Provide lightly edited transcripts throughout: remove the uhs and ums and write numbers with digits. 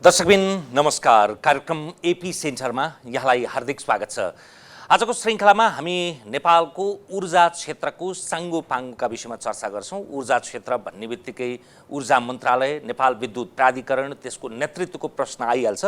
दर्शकबिन नमस्कार। कार्यक्रम एपी सेन्टरमा यहाँलाई हार्दिक स्वागत छ। आजको श्रृङ्खलामा हामी नेपालको ऊर्जा क्षेत्रको साङ्गोपाङ्गोका विषयमा चर्चा गर्छौँ। ऊर्जा क्षेत्र भन्ने बित्तिकै ऊर्जा मन्त्रालय, नेपाल विद्युत प्राधिकरण, त्यसको नेतृत्वको प्रश्न आइहाल्छ।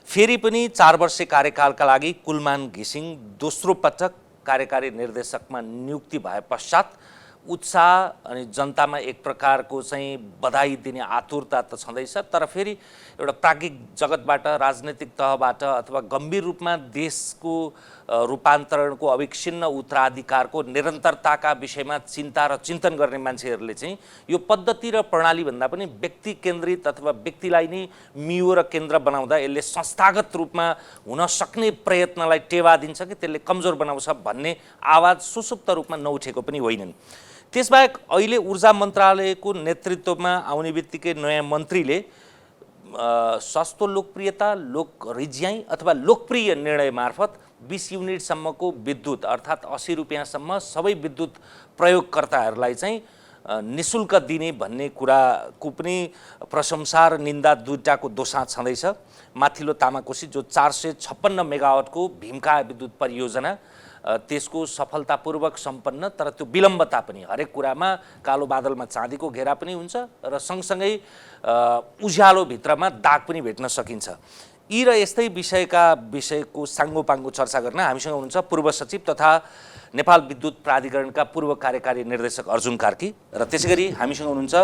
फेरि पनि 4 वर्षे कार्यकालका लागि कुलमान घिसिङ दोस्रो पटक कार्यकारी निर्देशकमा नियुक्ति भए पश्चात उत्साह अनि जनतामा एक प्रकारको चाहिँ बधाई दिने आतुरता त छँदैछ, तर फेरि एउटा प्राज्ञिक जगतबाट, राजनैतिक तहबाट अथवा गम्भीर रूपमा देशको रूपान्तरणको अविच्छिन्न उत्तराधिकारको निरन्तरताका विषयमा चिन्ता र चिन्तन गर्ने मान्छेहरूले चाहिँ यो पद्धति र प्रणाली भन्दा पनि व्यक्ति केन्द्रित अथवा व्यक्तिलाई नै मियो र केन्द्र बनाउँदा यसले संस्थागत रूपमा हुन सक्ने प्रयत्नलाई टेवा दिन्छ कि त्यसले कमजोर बनाउँछ भन्ने आवाज सुसुप्त रूपमा नउठेको पनि होइनन्। त्यसबाहेक अहिले ऊर्जा मन्त्रालयको नेतृत्वमा आउने बित्तिकै नयाँ मन्त्रीले सस्तो लोकप्रियता, लोक रिज्याइ अथवा लोकप्रिय निर्णय मार्फत 20 युनिटसम्मको विद्युत अर्थात् 80 रुपियाँसम्म सबै विद्युत प्रयोगकर्ताहरूलाई चाहिँ निशुल्क दिने भन्ने कुराको पनि प्रशंसा र निन्दा दुईटाको दोसा छँदैछ। माथिल्लो तामाकोशी जो 456 मेगावाटको भीमका विद्युत परियोजना त्यसको सफलतापूर्वक सम्पन्न, तर त्यो विलम्बता पनि हरेक कुरामा कालो बादलमा चाँदीको घेरा पनि हुन्छ र सँगसँगै उज्यालोभित्रमा दाग पनि भेट्न सकिन्छ। यी र यस्तै विषयको साङ्गोपाङ्गो चर्चा गर्न हामीसँग हुनुहुन्छ पूर्व सचिव तथा नेपाल विद्युत प्राधिकरणका पूर्व कार्यकारी निर्देशक अर्जुन कार्की र त्यसैगरी हामीसँग हुनुहुन्छ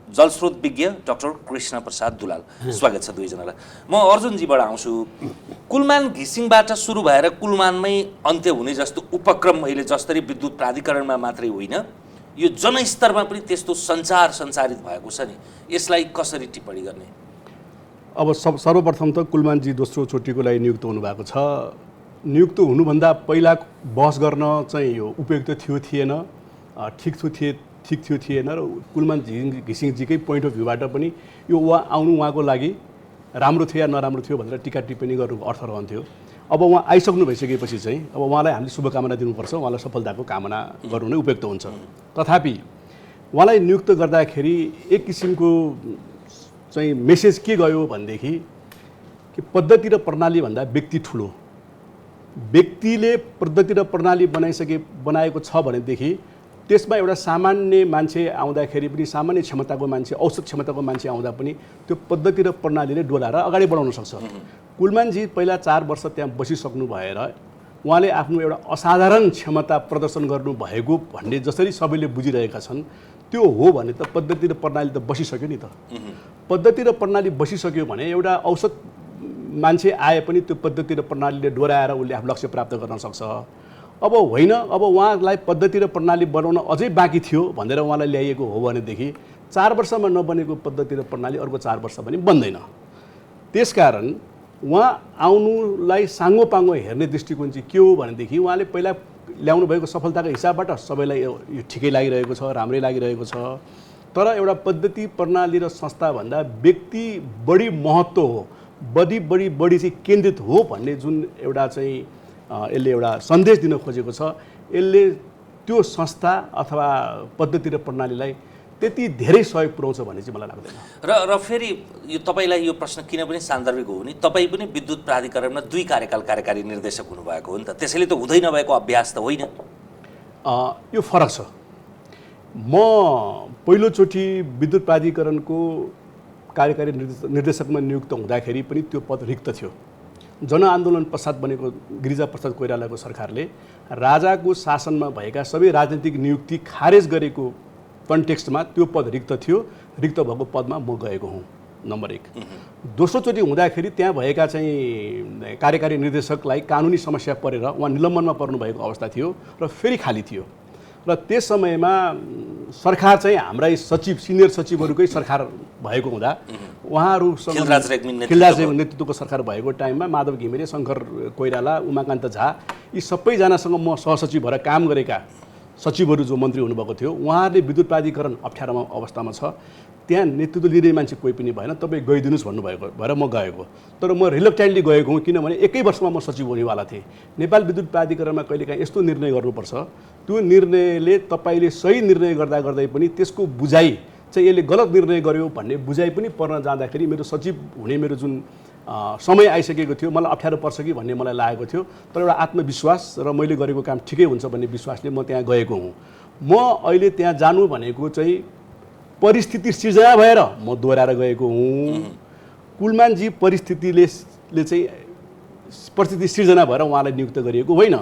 जलस्रोत विज्ञ डाक्टर कृष्ण प्रसाद दुलाल। स्वागत छ दुईजनालाई। म अर्जुनजीबाट आउँछु। कुलमान घिसिङबाट सुरु भएर कुलमानमै अन्त्य हुने जस्तो उपक्रम अहिले जसरी विद्युत प्राधिकरणमा मात्रै होइन, यो जनस्तरमा पनि त्यस्तो सञ्चारित भएको छ नि, यसलाई कसरी टिप्पणी गर्ने? अब सर्वप्रथम त कुलमानजी दोस्रो चोटिको लागि नियुक्त हुनुभएको छ। नियुक्त हुनुभन्दा पहिला बहस गर्न चाहिँ यो उपयुक्त थियो थिएन, ठिक थियो थिएन र कुलमान घिसिङजीकै पोइन्ट अफ भ्यूबाट पनि यो उहाँको लागि राम्रो थियो या नराम्रो थियो भनेर टिका टिप्पणी गर्नुको अर्थ रहन्थ्यो। अब उहाँ आइसक्नु भइसकेपछि चाहिँ अब उहाँलाई हामीले शुभकामना दिनुपर्छ, उहाँलाई सफलताको कामना गर्नु नै उपयुक्त हुन्छ। तथापि उहाँलाई नियुक्त गर्दाखेरि एक किसिमको चाहिँ मेसेज के गयो भनेदेखि कि पद्धति र प्रणाली भन्दा व्यक्ति ठुलो, व्यक्तिले पद्धति र प्रणाली बनाएको छ भनेदेखि त्यसमा एउटा सामान्य मान्छे आउँदाखेरि पनि, सामान्य क्षमताको मान्छे, औसत क्षमताको मान्छे आउँदा पनि त्यो पद्धति र प्रणालीले डोलाएर अगाडि बढाउन सक्छ। कुलमानजी पहिला 4 वर्ष त्यहाँ बसिसक्नु भएर उहाँले आफ्नो एउटा असाधारण क्षमता प्रदर्शन गर्नुभएको भन्ने जसरी सबैले बुझिरहेका छन्, त्यो हो भने त पद्धति र प्रणाली त बसिसक्यो नि त। पद्धति र प्रणाली बसिसक्यो भने एउटा औसत मान्छे आए पनि त्यो पद्धति र प्रणालीले डोराएर उसले आफ्नो लक्ष्य प्राप्त गर्न सक्छ। अब होइन, अब उहाँलाई पद्धति र प्रणाली बनाउन अझै बाँकी थियो भनेर उहाँलाई ल्याइएको हो भनेदेखि 4 वर्षमा नबनेको पद्धति र प्रणाली अर्को 4 वर्ष पनि बन्दैन। त्यसकारण उहाँ आउनुलाई साङ्गोपाङ्गो हेर्ने दृष्टिकोण चाहिँ के हो भनेदेखि उहाँले पहिला ल्याउनु भएको सफलताको हिसाबबाट सबैलाई यो ठिकै लागिरहेको छ, राम्रै लागिरहेको छ। तर एउटा पद्धति प्रणाली र संस्थाभन्दा व्यक्ति बढी महत्त्व हो, बढी चाहिँ केन्द्रित हो भन्ने जुन एउटा चाहिँ यसले एउटा सन्देश दिन खोजेको छ, यसले त्यो संस्था अथवा पद्धति र प्रणालीलाई त्यति धेरै सहयोग पुर्याउँछ भन्ने चाहिँ मलाई लाग्दैन। र फेरि यो तपाईँलाई यो प्रश्न किन पनि सान्दर्भिक हो भने तपाईँ पनि विद्युत प्राधिकरणमा 2 कार्यकाल कार्यकारी निर्देशक हुनुभएको हो नि त, त्यसैले त हुँदै नभएको अभ्यास त होइन। यो फरक छ। म पहिलोचोटि विद्युत प्राधिकरणको कार्यकारी निर्देशकमा नियुक्त हुँदाखेरि पनि त्यो पद रिक्त थियो। जनआन्दोलन पश्चात बनेको गिरिजाप्रसाद कोइरालाको सरकारले राजाको शासनमा भएका सबै राजनीतिक नियुक्ति खारेज गरेको कन्टेक्स्टमा त्यो पद रिक्त थियो। रिक्त भएको पदमा म गएको हुँ, नम्बर 1। दोस्रोचोटि हुँदाखेरि त्यहाँ भएका चाहिँ कार्यकारी निर्देशकलाई कानुनी समस्या परेर उहाँ निलम्बनमा पर्नुभएको अवस्था थियो र फेरि खाली थियो। र त्यस समयमा सरकार चाहिँ हाम्रा सिनियर सचिवहरूकै सरकार भएको हुँदा उहाँहरूसँग खिलराज नेतृत्वको सरकार भएको टाइममा माधव घिमिरे, शङ्कर कोइराला, उमाकान्त झा यी सबैजनासँग म सहसचिव भएर काम गरेका सचिवहरू जो मन्त्री हुनुभएको थियो, उहाँहरूले विद्युत प्राधिकरण अप्ठ्यारोमा अवस्थामा छ, त्यहाँ नेतृत्व लिने मान्छे कोही पनि भएन, तपाईँ गइदिनुहोस् भन्नुभएको भएर म गएको। तर म रिलक्टेन्टली गएको हुँ, किनभने एकै वर्षमा म सचिव हुनेवाला थिएँ। नेपाल विद्युत प्राधिकरणमा कहिलेकाहीँ यस्तो निर्णय गर्नुपर्छ, त्यो निर्णयले तपाईँले सही निर्णय गर्दा पनि त्यसको बुझाइ चाहिँ यसले गलत निर्णय गर्यो भन्ने बुझाइ पनि पर्न जाँदाखेरि मेरो सचिव हुने मेरो जुन समय आइसकेको थियो, मलाई अप्ठ्यारो पर्छ कि भन्ने मलाई लागेको थियो। तर एउटा आत्मविश्वास र मैले गरेको काम ठिकै हुन्छ भन्ने विश्वासले म त्यहाँ गएको हुँ। म अहिले त्यहाँ जानु भनेको चाहिँ परिस्थिति सिर्जना भएर म दोहोऱ्याएर गएको हुँ। कुलमानजी परिस्थिति सिर्जना भएर उहाँलाई नियुक्त गरिएको होइन।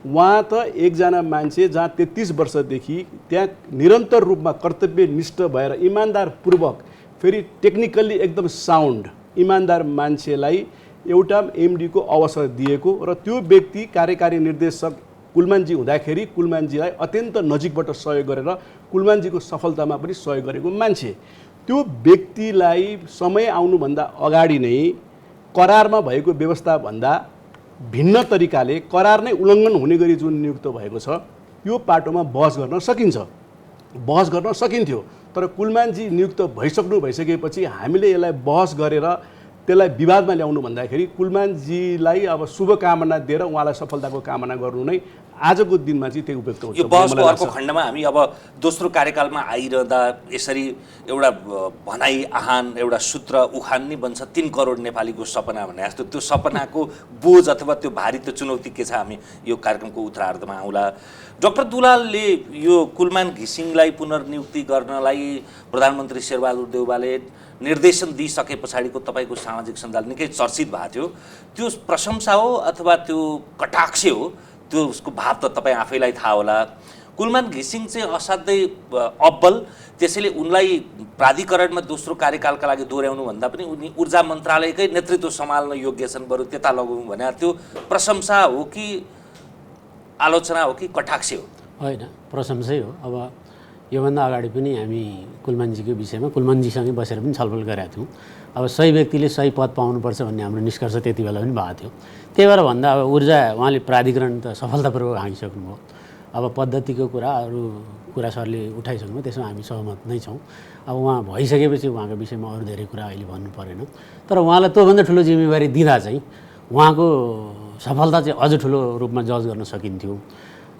उहाँ त एकजना मान्छे जहाँ 33 वर्षदेखि त्यहाँ निरन्तर रूपमा कर्तव्यनिष्ठ भएर इमान्दारपूर्वक, फेरि टेक्निकल्ली एकदम साउन्ड इमान्दार मान्छेलाई एउटा एमडीको अवसर दिएको र त्यो व्यक्ति कार्यकारी निर्देशक कुलमानजी हुँदाखेरि कुलमानजीलाई अत्यन्त नजिकबाट सहयोग गरेर कुलमानजीको सफलतामा पनि सहयोग गरेको मान्छे। त्यो व्यक्तिलाई समय आउनुभन्दा अगाडि नै करारमा भएको व्यवस्थाभन्दा भिन्न तरिकाले करार नै उल्लङ्घन हुने गरी जुन नियुक्त भएको छ, यो पाटोमा बहस गर्न सकिन्थ्यो। तर कुलमानजी नियुक्त भइसकेपछि हामीले यसलाई बहस गरेर त्यसलाई विवादमा ल्याउनु भन्दाखेरि कुलमानजीलाई अब शुभकामना दिएर उहाँलाई सफलताको कामना गर्नु नै आजको दिनमा चाहिँ त्यही उपयुक्त हुन्छ। यो बहसको अर्को खण्डमा हामी अब दोस्रो कार्यकालमा आइरहँदा यसरी एउटा भनाइ आहान, एउटा सूत्र उखान नै बन्छ 3 करोड नेपालीको सपना भने जस्तो। त्यो सपनाको बोझ अथवा त्यो भारी त्यो चुनौती के छ, हामी यो कार्यक्रमको उत्तरार्धमा आउँला। डाक्टर दुलालले यो कुलमान घिसिङलाई पुनर्नियुक्ति गर्नलाई प्रधानमन्त्री शेरबहादुर देउवाले निर्देशन दिइसके पछाडिको तपाईँको सामाजिक सञ्जाल निकै चर्चित भएको थियो। त्यो प्रशंसा हो अथवा त्यो कटाक्ष हो, त्यो उसको भाव त तपाईँ आफैलाई थाहा होला। कुलमान घिसिङ चाहिँ असाध्यै अब्बल, त्यसैले उनलाई प्राधिकरणमा दोस्रो कार्यकालका लागि दोहोऱ्याउनु भन्दा पनि उनी ऊर्जा मन्त्रालयकै नेतृत्व सम्हाल्न योग्य छन्, बरु त्यता लगाउँ भने त्यो प्रशंसा हो कि आलोचना हो कि कटाक्ष हो? होइन, प्रशंसै हो। अब योभन्दा अगाडि पनि हामी कुलमानजीको विषयमा कुलमानजीसँगै बसेर पनि छलफल गरेका थियौँ। अब सही व्यक्तिले सही पद पाउनुपर्छ भन्ने हाम्रो निष्कर्ष त्यति बेला पनि भएको थियो। त्यही भएर भन्दा अब ऊर्जा उहाँले प्राधिकरण त सफलतापूर्वक हाँकिसक्नुभयो। अब पद्धतिको कुरा, अरू कुरा सरले उठाइसक्नुभयो, त्यसमा हामी सहमत नै छौँ। अब उहाँ भइसकेपछि उहाँको विषयमा अरू धेरै कुरा अहिले भन्नु परेन। तर उहाँलाई त्योभन्दा ठुलो जिम्मेवारी दिँदा चाहिँ उहाँको सफलता चाहिँ अझ ठुलो रूपमा जज गर्न सकिन्थ्यो।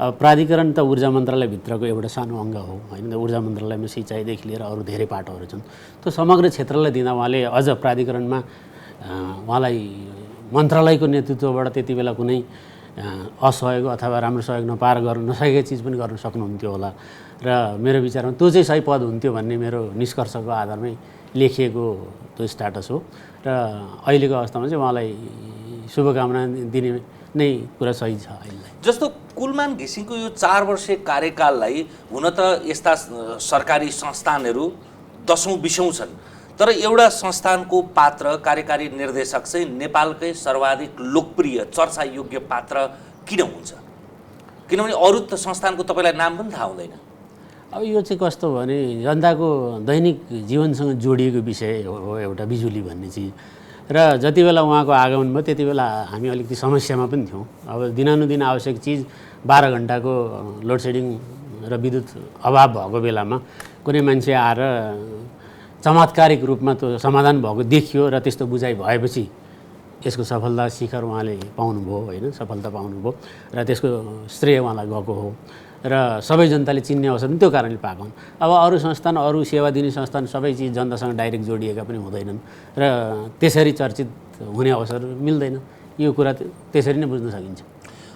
अब प्राधिकरण त ऊर्जा मन्त्रालयभित्रको एउटा सानो अङ्ग हो होइन। ऊर्जा मन्त्रालयमा सिँचाइदेखि लिएर अरू धेरै पाटोहरू छन्। त्यो समग्र क्षेत्रलाई दिँदा उहाँले अझ प्राधिकरणमा उहाँलाई मन्त्रालयको नेतृत्वबाट त्यति बेला कुनै असहयोग अथवा राम्रो सहयोग नपाएर गर्न नसकेको चिज पनि गर्न सक्नुहुन्थ्यो होला र मेरो विचारमा त्यो चाहिँ सही पद हुन्थ्यो भन्ने मेरो निष्कर्षको आधारमै लेखिएको त्यो स्ट्याटस हो। र अहिलेको अवस्थामा चाहिँ उहाँलाई शुभकामना दिने नै कुरा सही छ। अहिले जस्तो कुलमान घिसिङको यो 4 वर्षे कार्यकाललाई हुन त यस्ता सरकारी संस्थानहरू 10औं-20औं छन्, तर एउटा संस्थानको पात्र कार्यकारी निर्देशक चाहिँ नेपालकै सर्वाधिक लोकप्रिय चर्चा योग्य पात्र किन हुन्छ? किनभने अरू त संस्थानको तपाईँलाई नाम पनि थाहा हुँदैन। अब यो चाहिँ कस्तो भने जनताको दैनिक जीवनसँग जोडिएको विषय हो एउटा बिजुली भन्ने चिज। र जति बेला उहाँको आगमन भयो त्यति बेला हामी अलिकति समस्यामा पनि थियौँ। अब दिनानुदिन आवश्यक चिज 12 घन्टाको लोडसेडिङ र विद्युत अभाव भएको बेलामा कुनै मान्छे आएर चमत्कारिक रूपमा त्यो समाधान भएको देखियो र त्यस्तो बुझाइ भएपछि यसको सफलता शिखर उहाँले पाउनुभयो होइन, सफलता पाउनुभयो र त्यसको श्रेय उहाँलाई गएको हो र सबै जनताले चिन्ने अवसर पनि त्यो कारणले पाएको हुन्। अब अरू संस्थान, अरू सेवा दिने संस्थान सबै चिज जनतासँग डाइरेक्ट जोडिएका पनि हुँदैनन् र त्यसरी चर्चित हुने अवसर मिल्दैन। यो कुरा त्यसरी नै बुझ्न सकिन्छ।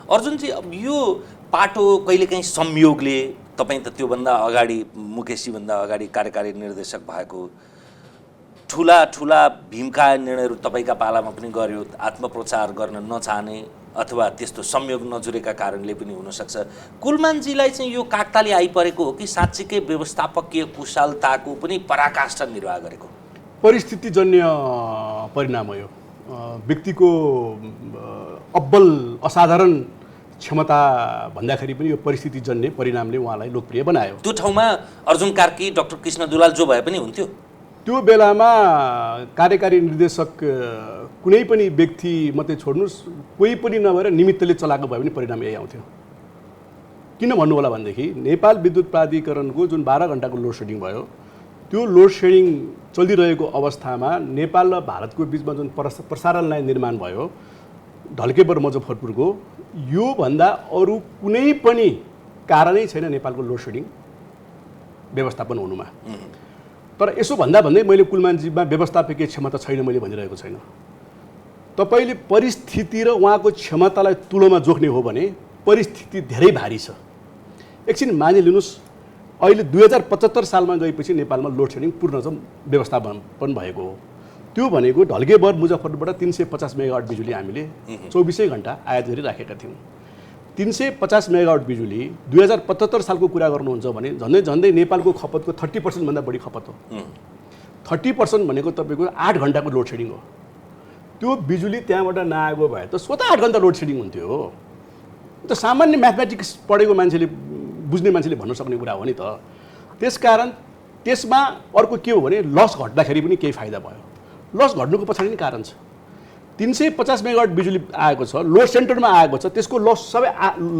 अर्जुनजी, अब यो पाटो कहिलेकाहीँ संयोगले, तपाईँ त त्योभन्दा अगाडि मुकेशजीभन्दा अगाडि कार्यकारी निर्देशक भएको, ठुला ठुला भीमकाय निर्णयहरू तपाईँका पालामा पनि गर्यो, आत्मप्रचार गर्न नचाहने अथवा त्यस्तो संयोग नजुरेका कारणले पनि हुनसक्छ। कुलमानजीलाई चाहिँ यो काकताली आइपरेको हो कि साँच्चीकै व्यवस्थापकीय कुशलताको पनि पराकाष्ठा निर्वाह गरेको? परिस्थितिजन्य परिणाम हो यो। व्यक्तिको अब्बल असाधारण क्षमता भन्दाखेरि पनि यो परिस्थितिजन्य परिणामले उहाँलाई लोकप्रिय बनायो। त्यो ठाउँमा अर्जुन कार्की, डाक्टर कृष्ण दुलाल जो भए पनि हुन्थ्यो। त्यो बेलामा कार्यकारी निर्देशक कुनै पनि व्यक्ति मात्रै छोड्नुहोस्, कोही पनि नभएर निमित्तले चलाएको भए पनि परिणाम यही आउँथ्यो। किन भन्नु होला भनेदेखि नेपाल विद्युत प्राधिकरणको जुन 12 घन्टाको लोड सेडिङ भयो, त्यो लोड सेडिङ चलिरहेको अवस्थामा नेपाल र भारतको बिचमा जुन प्रसारण लाइन निर्माण भयो ढल्केबर मुजफ्फरपुरको, योभन्दा अरू कुनै पनि कारणै छैन नेपालको लोड सेडिङ व्यवस्थापन हुनुमा। तर यसो भन्दा भन्दै मैले कुलमानजीमा व्यवस्थापकीय क्षमता छैन मैले भनिरहेको छैन। तपाईँले परिस्थिति र उहाँको क्षमतालाई तुलनामा जोख्ने हो भने परिस्थिति धेरै भारी छ। एकछिन मानिलिनुहोस्, अहिले 2075 सालमा गएपछि नेपालमा लोड सेडिङ पूर्ण व्यवस्थापन भएको हो। त्यो भनेको ढल्केबर मुजफ्फरपुरबाट 350 मेगावाट बिजुली हामीले 24 घण्टा आयात गरिराखेका थियौँ। 350 मेगावाट बिजुली 2075 सालको कुरा गर्नुहुन्छ भने झन्डै झन्डै नेपालको खपतको 30% भन्दा बढी खपत हो। 30% भनेको तपाईँको 8 घण्टाको लोड सेडिङ हो। त्यो बिजुली त्यहाँबाट नआएको भए त स्वतः 8 घण्टा लोड सेडिङ हुन्थ्यो। त सामान्य म्याथमेटिक्स पढेको मान्छेले बुझ्ने मान्छेले भन्न सक्ने कुरा हो नि त। त्यसकारण त्यसमा अर्को के हो भने लस घट्दाखेरि पनि केही फाइदा भयो। लस घट्नुको पछाडि नै कारण छ। 350 मेगावाट बिजुली आएको छ, लोड सेन्टरमा आएको छ, त्यसको लस सबै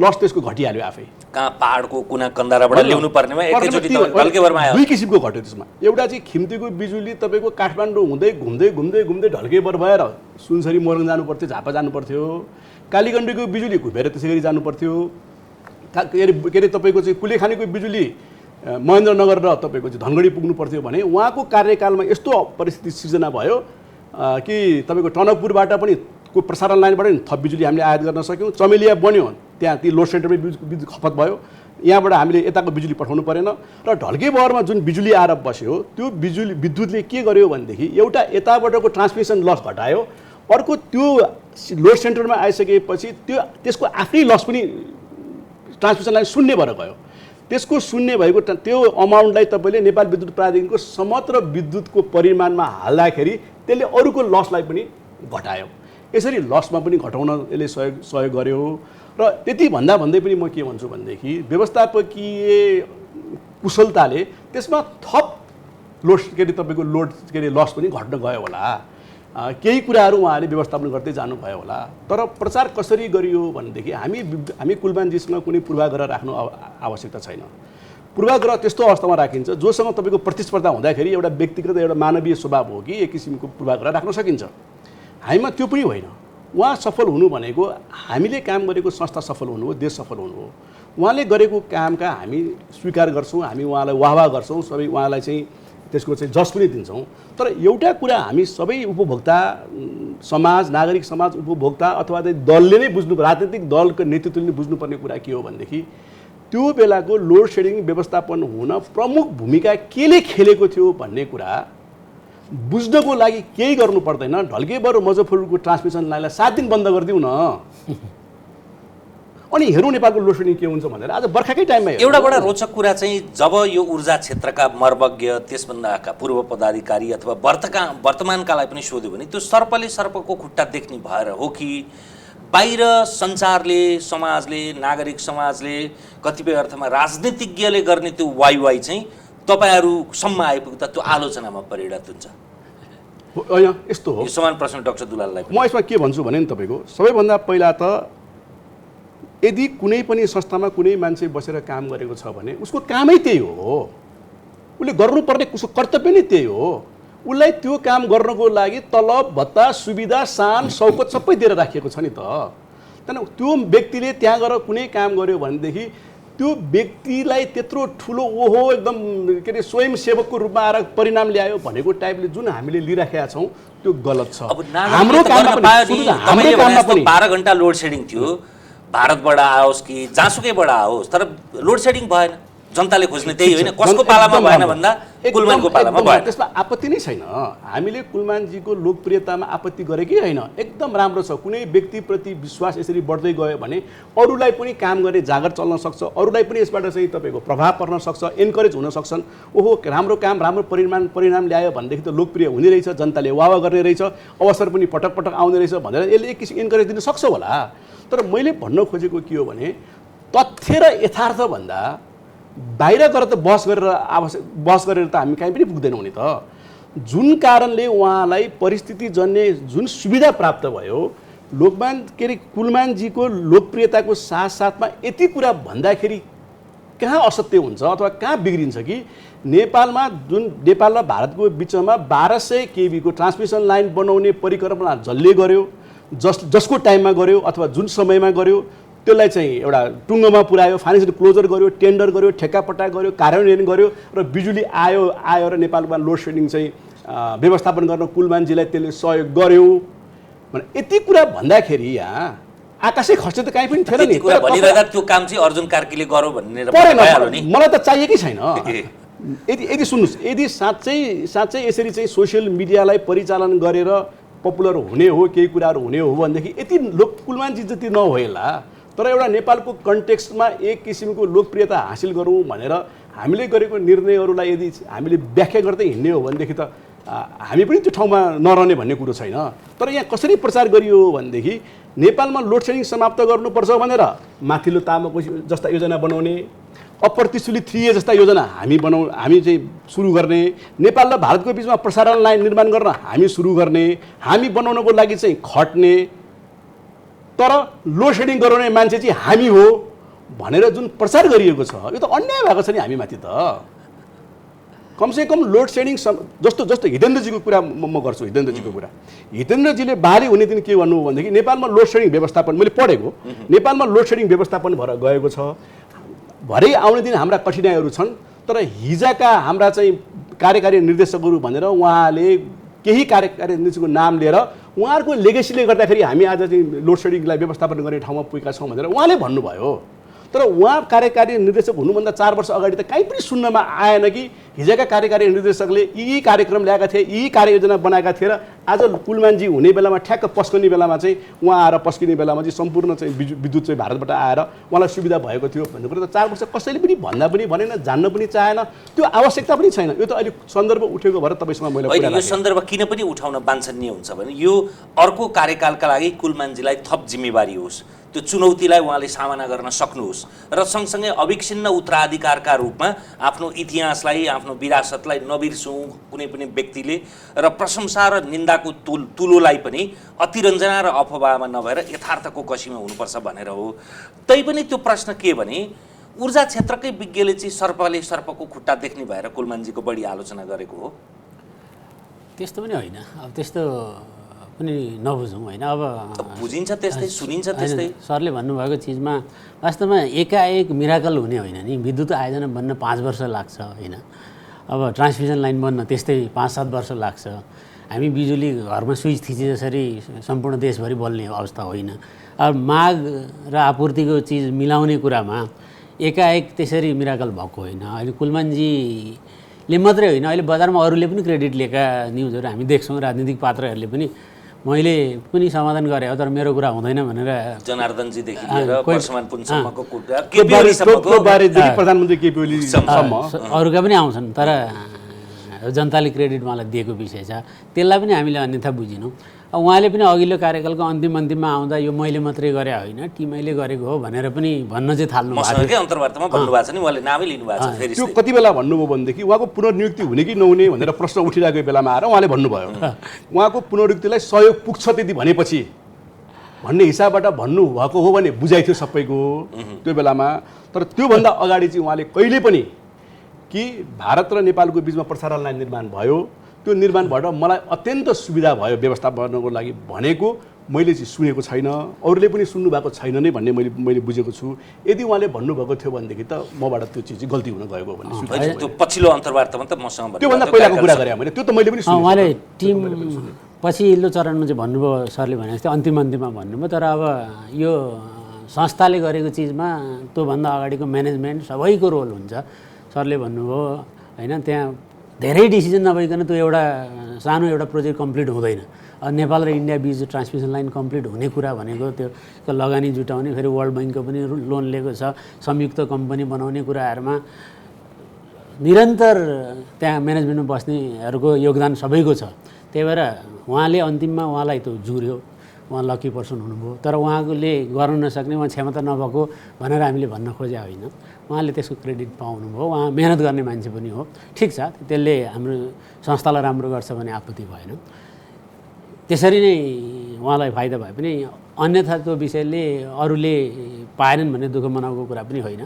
लस त्यसको घटिहाल्यो आफै। कहाँ पहाडको कुना कन्दाराबाट ल्याउनु पर्नेमा एकैचोटि ढल्केबरमा आयो। 2 किसिमको घट्यो त्यसमा। एउटा चाहिँ खिम्तीको बिजुली तपाईँको काठमाडौँ हुँदै घुम्दै घुम्दै घुम्दै ढल्केबर भएर सुनसरी मोरङ जानु पर्थ्यो, झापा जानु पर्थ्यो। कालीगण्डीको बिजुली घुमेर त्यसै गरी जानु पर्थ्यो। के अरे तपाईँको चाहिँ कुलेखानीको बिजुली महेन्द्रनगर र तपाईँको चाहिँ धनगढी पुग्नु पर्थ्यो भने उहाँको कार्यकालमा यस्तो परिस्थिति सिर्जना भयो कि तपाईँको टनकपुरबाट पनि को प्रसारण लाइनबाट नि थप बिजुली हामीले आयात गर्न सक्यौँ। चमेलिया बन्यो, त्यहाँ ती लोड सेन्टरमै विद्युत खपत भयो। यहाँबाट हामीले यताको बिजुली पठाउनु परेन। र ढल्केबरमा जुन बिजुली आएर बस्यो त्यो विद्युतले के गर्यो भनेदेखि एउटा यताबाटको ट्रान्समिसन लस घटायो, अर्को त्यो लोड सेन्टरमा आइसकेपछि त्यसको आफ्नै लस पनि ट्रान्समिसन लाइन शून्य भएर गयो। त्यसको शून्य भएको त्यो अमाउन्टलाई तपाईँले नेपाल विद्युत प्राधिकरणको समग्र विद्युतको परिमाणमा हाल्दाखेरि त्यसले अरूको लसलाई पनि घटायो। यसरी लसमा पनि घटाउन यसले सहयोग गर्यो। र त्यति भन्दा भन्दै पनि म के भन्छु भनेदेखि व्यवस्थापकीय कुशलताले त्यसमा थप तपाईँको लोड लस पनि घट्न गयो होला। केही कुराहरू उहाँले व्यवस्थापन गर्दै जानुभयो होला। तर प्रचार कसरी गरियो भनेदेखि हामी कुलमानजीसँग कुनै पूर्वाग्रह राख्नु आवश्यकता छैन। पूर्वाग्रह त्यस्तो अवस्थामा राखिन्छ जोसँग तपाईँको प्रतिस्पर्धा हुँदाखेरि एउटा व्यक्तिगत एउटा मानवीय स्वभाव हो कि एक किसिमको पूर्वाग्रह राख्न सकिन्छ। हामीमा त्यो पनि होइन। उहाँ सफल हुनु भनेको हामीले काम गरेको संस्था सफल हुनु हो, देश सफल हुनु हो। उहाँले गरेको कामका हामी स्वीकार गर्छौँ, हामी उहाँलाई वाहवाह गर्छौँ, सबै उहाँलाई चाहिँ त्यसको चाहिँ जस पनि दिन्छौँ। तर एउटा कुरा हामी सबै उपभोक्ता समाज, नागरिक समाज, उपभोक्ता अथवा दलले नै बुझ्नु, राजनीतिक दलको नेतृत्वले नै बुझ्नुपर्ने कुरा के हो भनेदेखि त्यो बेलाको लोड सेडिङ व्यवस्थापन हुन प्रमुख भूमिका केले खेलेको थियो भन्ने कुरा बुझ्नको लागि केही गर्नु पर्दैन। ढल्केबर मुजफ्फरपुरको ट्रान्समिसन लाइनलाई 7 दिन बन्द गरिदिउँ न, अनि हेरौँ नेपालको लोड सेडिङ के हुन्छ भनेर। आज बर्खाकै टाइममा एउटा बडा रोचक कुरा चाहिँ जब यो ऊर्जा क्षेत्रका मर्मज्ञ त्यसभन्दाका पूर्व पदाधिकारी अथवा वर्तमानकालाई पनि सोध्यो भने त्यो सर्पले सर्पको खुट्टा देख्ने भएर हो कि बाहिर सञ्चारले, समाजले, नागरिक समाजले, कतिपय अर्थमा राजनीतिज्ञले गर्ने त्यो वाइ चाहिँ तपाईँहरूसम्म आइपुग्दा त्यो आलोचनामा परिणत हुन्छ? होइन, यस्तो हो। यो समान प्रश्न डाक्टर दुलाललाई म यसमा के भन्छु भने नि तपाईँको सबैभन्दा पहिला त यदि कुनै पनि संस्थामा कुनै मान्छे बसेर काम गरेको छ भने उसको कामै त्यही हो, उसले गर्नुपर्ने उसको कर्तव्य नै त्यही हो। उसलाई त्यो काम गर्नको लागि तलब, भत्ता, सुविधा, सान, सौकत सबै दिएर राखिएको छ नि त। त्यहाँदेखि त्यो व्यक्तिले त्यहाँ गएर कुनै काम गर्यो भनेदेखि त्यो व्यक्तिलाई त्यत्रो ठुलो ओहो एकदम के अरे स्वयंसेवकको रूपमा आएर परिणाम ल्यायो भनेको टाइपले जुन हामीले लिइराखेका छौँ त्यो गलत छ। हाम्रो काममा पनि 12 घण्टा लोड सेडिङ थियो, भारतबाट आओस् कि जहाँसुकैबाट आओस्, तर लोड सेडिङ भएन। जनताले खोज्ने त्यही होइन, कसको पालामा भएन भन्दा कुलमानको पालामा भएन। त्यसमा आपत्ति नै छैन। हामीले कुलमानजीको लोकप्रियतामा आपत्ति गरेकै होइन, एकदम राम्रो छ। कुनै व्यक्तिप्रति विश्वास यसरी बढ्दै गयो भने अरूलाई पनि काम गर्ने जागर चल्न सक्छ, अरूलाई पनि यसबाट चाहिँ तपाईँको प्रभाव पर्न सक्छ, एन्करेज हुन सक्छन्। ओहो राम्रो काम, राम्रो परिणाम ल्यायो भनेदेखि त लोकप्रिय हुने रहेछ, जनताले वाह गर्ने रहेछ, अवसर पनि पटक पटक आउने रहेछ भनेर यसले एक किसिम एन्करेज दिन सक्छ होला। तर मैले भन्न खोजेको के हो भने तथ्य र यथार्थ भन्दा बाहिर गएर त बहस गरेर त हामी कहीँ पनि पुग्दैनौँ नि त। जुन कारणले उहाँलाई परिस्थितिजन्य जुन सुविधा प्राप्त भयो, कुलमानजीको लोकप्रियताको साथसाथमा यति कुरा भन्दाखेरि कहाँ असत्य हुन्छ अथवा कहाँ बिग्रिन्छ कि नेपाल र भारतको बिचमा 1200 kV को ट्रान्समिसन लाइन बनाउने परिकल्पना जसले गर्यो, जसको टाइममा गर्यो अथवा जुन समयमा गर्यो त्यसलाई चाहिँ एउटा टुङ्गोमा पुर्यायो, फाइनेन्सियल क्लोजर गर्यो, टेन्डर गर्यो, ठेक्कापट्टा गर्यो, कार्यान्वयन गर्यो र बिजुली आयो र नेपालमा लोड सेडिङ चाहिँ व्यवस्थापन गर्न कुलमानजीलाई त्यसले सहयोग गर्यो भने यति कुरा भन्दाखेरि यहाँ आकाशै खर्च त कहीँ पनि थिएन नि। कुरा भनिरहँदा त्यो काम चाहिँ अर्जुन कार्कीले गर्यो भनेर परेन, भइहाल्यो नि। मलाई त चाहिएकै छैन। यदि सुन्नुहोस्, यदि साँच्चै यसरी चाहिँ सोसियल मिडियालाई परिचालन गरेर पपुलर हुने हो, केही कुराहरू हुने हो भनेदेखि यति कुलमानजी जति नहोला, तर एउटा नेपालको कन्टेक्स्टमा एक किसिमको लोकप्रियता हासिल गरौँ भनेर हामीले गरेको निर्णयहरूलाई यदि हामीले व्याख्या गर्दै हिँड्ने हो भनेदेखि त हामी पनि त्यो ठाउँमा नरहने भन्ने कुरो छैन। तर यहाँ कसरी प्रचार गरियो भनेदेखि नेपालमा लोड सेडिङ समाप्त गर्नुपर्छ भनेर माथिल्लो तामाको जस्ता योजना बनाउने, अप्पर त्रिशुली 3A जस्ता योजना हामी चाहिँ सुरु गर्ने, नेपाल र भारतको बिचमा प्रसारण लाइन निर्माण गर्न हामी सुरु गर्ने, हामी बनाउनको लागि चाहिँ खट्ने, तर लोड सेडिङ गराउने मान्छे चाहिँ हामी हो भनेर जुन प्रचार गरिएको छ यो त अन्याय भएको छ नि हामीमाथि त। कमसेकम लोड सेडिङ जस्तो हितेन्द्रजीको कुरा म गर्छु। हितेन्द्रजीको कुरा, हितेन्द्रजीले बहाली हुने दिन के भन्नु भनेदेखि नेपालमा लोड सेडिङ व्यवस्थापन, मैले पढेको, नेपालमा लोड सेडिङ व्यवस्थापन भएर गएको छ, भरे आउने दिन हाम्रा कठिनाइहरू छन्, तर हिजोका हाम्रा चाहिँ कार्यकारी निर्देशकहरू भनेर उहाँले केही कार्यकारी निर्देशकको नाम लिएर उहाँहरूको लेगेसीले गर्दाखेरि हामी आज चाहिँ लोड सेडिङलाई व्यवस्थापन गर्ने ठाउँमा पुगेका छौँ भनेर उहाँले भन्नुभयो। तर उहाँ कार्यकारी निर्देशक हुनुभन्दा 4 वर्ष अगाडि त कहीँ पनि सुन्नमा आएन कि हिजोका कार्यकारी निर्देशकले यी कार्यक्रम ल्याएका थिए, यी कार्ययोजना बनाएका थिए र आज कुलमानजी हुने बेलामा ठ्याक्क पस्किने बेलामा चाहिँ उहाँ आएर पस्किने बेलामा चाहिँ सम्पूर्ण चाहिँ विद्युत चाहिँ भारतबाट आएर उहाँलाई सुविधा भएको थियो भन्ने कुरा त 4 वर्ष कसैले पनि भन्दा पनि भनेन, जान्न पनि चाहेन, त्यो आवश्यकता पनि छैन। यो त अहिले सन्दर्भ उठेको भएर तपाईँसँग मैले होइन, यो सन्दर्भ किन पनि उठाउन वाञ्छनीय हुन्छ भने यो अर्को कार्यकालका लागि कुलमानजीलाई थप जिम्मेवारी होस्, त्यो चुनौतीलाई उहाँले सामना गर्न सक्नुहोस् र सँगसँगै अविच्छिन्न उत्तराधिकारका रूपमा आफ्नो इतिहासलाई, आफ्नो विरासतलाई नबिर्सौँ कुनै पनि व्यक्तिले, र प्रशंसा र निन्दाको तुलोलाई पनि अतिरञ्जना र अफवाहमा नभएर यथार्थको कसीमा हुनुपर्छ भनेर हो। तैपनि त्यो प्रश्न के भने ऊर्जा क्षेत्रकै विज्ञले चाहिँ सर्पले सर्पको खुट्टा देख्ने भएर कुलमानजीको बढी आलोचना गरेको हो। त्यस्तो पनि होइन, अब त्यस्तो पनि नबुझौँ होइन। अब बुझिन्छ त्यस्तै, सुनिन्छ त्यस्तै। सरले भन्नुभएको चिजमा वास्तवमा एकाएक मिराकल हुने होइन नि। विद्युत आयोजना बन्न 5 वर्ष लाग्छ होइन, अब ट्रान्समिसन लाइन बन्न त्यस्तै 5-7 वर्ष लाग्छ। हामी बिजुली घरमा स्विच थिचे जसरी सम्पूर्ण देशभरि बल्ने अवस्था होइन। अब माग र आपूर्तिको चिज मिलाउने कुरामा एकाएक त्यसरी मिराकल भएको होइन। अहिले कुलमानजीले मात्रै होइन, अहिले बजारमा अरूले पनि क्रेडिट लिएका न्युजहरू हामी देख्छौँ। राजनीतिक पात्रहरूले पनि मैले पनि समाधान गरेँ तर मेरो कुरा हुँदैन भनेर जनार्दनजीदेखि लिएर वर्षमान पुनसम्मको कुरा, प्रधानमन्त्री केपी ओलीसम्म अरूका पनि आउँछन्, तर जनताले क्रेडिट उहाँलाई दिएको विषय छ, त्यसलाई पनि हामीले अन्यथा बुझिनौँ। उहाँले पनि अघिल्लो कार्यकालको अन्तिममा आउँदा यो मैले मात्रै गरे होइन, टिमैले गरेको हो भनेर पनि भन्न चाहिँ थाल्नु भएको छ। अन्तर्वार्तामा भन्नुभएको छ नि, उहाँले नामै लिनुभएको छ। फेरि त्यो कति बेला भन्नुभयो भनेदेखि उहाँको पुनर्नियुक्ति हुने कि नहुने भनेर प्रश्न उठिरहेको बेलामा आएर उहाँले भन्नुभयो उहाँको पुनर्नियुक्तिलाई सहयोग पुग्छ त्यति भनेपछि भन्ने हिसाबबाट भन्नुभएको हो भने बुझाइ थियो सबैको त्यो बेलामा। तर त्योभन्दा अगाडि चाहिँ उहाँले कहिले पनि कि भारत र नेपालको बिचमा प्रसारण लाइन निर्माण भयो, त्यो निर्माणबाट मलाई अत्यन्त सुविधा भयो व्यवस्थापनको लागि भनेको मैले चाहिँ सुनेको छैन, अरूले पनि सुन्नु भएको छैन नै भन्ने मैले बुझेको छु। यदि उहाँले भन्नुभएको थियो भनेदेखि त मबाट त्यो चिज गल्ती हुन गएको भन्ने त्यो पछिल्लो अन्तर्वार्तामा त मसँग त्योभन्दा पहिलाको कुरा गरेँ मैले, त्यो त मैले पनि सुनेँ। उहाँले टिम पछिल्लो चरणमा चाहिँ भन्नुभयो, सरले भने जस्तै अन्तिममा भन्नुभयो। तर अब यो संस्थाले गरेको चिजमा त्योभन्दा अगाडिको म्यानेजमेन्ट सबैको रोल हुन्छ। सरले भन्नुभयो होइन, त्यहाँ धेरै डिसिजन नभइकन त्यो एउटा सानो एउटा प्रोजेक्ट कम्प्लिट हुँदैन। नेपाल र इन्डिया बीच ट्रान्समिसन लाइन कम्प्लिट हुने कुरा भनेको त्यो लगानी जुटाउने, फेरि वर्ल्ड ब्याङ्कको पनि लोन लिएको छ, संयुक्त कम्पनी बनाउने कुराहरूमा निरन्तर त्यहाँ म्यानेजमेन्टमा बस्नेहरूको योगदान सबैको छ। त्यही भएर उहाँले अन्तिममा उहाँलाई त्यो जुर्यो, उहाँ लकी पर्सन हुनुभयो। तर उहाँले गर्न नसक्ने, उहाँ क्षमता नभएको भनेर हामीले भन्न खोजे होइन, उहाँले त्यसको क्रेडिट पाउनुभयो। उहाँ मेहनत गर्ने मान्छे पनि हो, ठिक छ, त्यसले हाम्रो संस्थालाई राम्रो गर्छ भने आपत्ति भएन। त्यसरी नै उहाँलाई फाइदा भए पनि अन्यथा त्यो विषयले अरूले पाएनन् भन्ने दुःख मनाएको कुरा पनि होइन।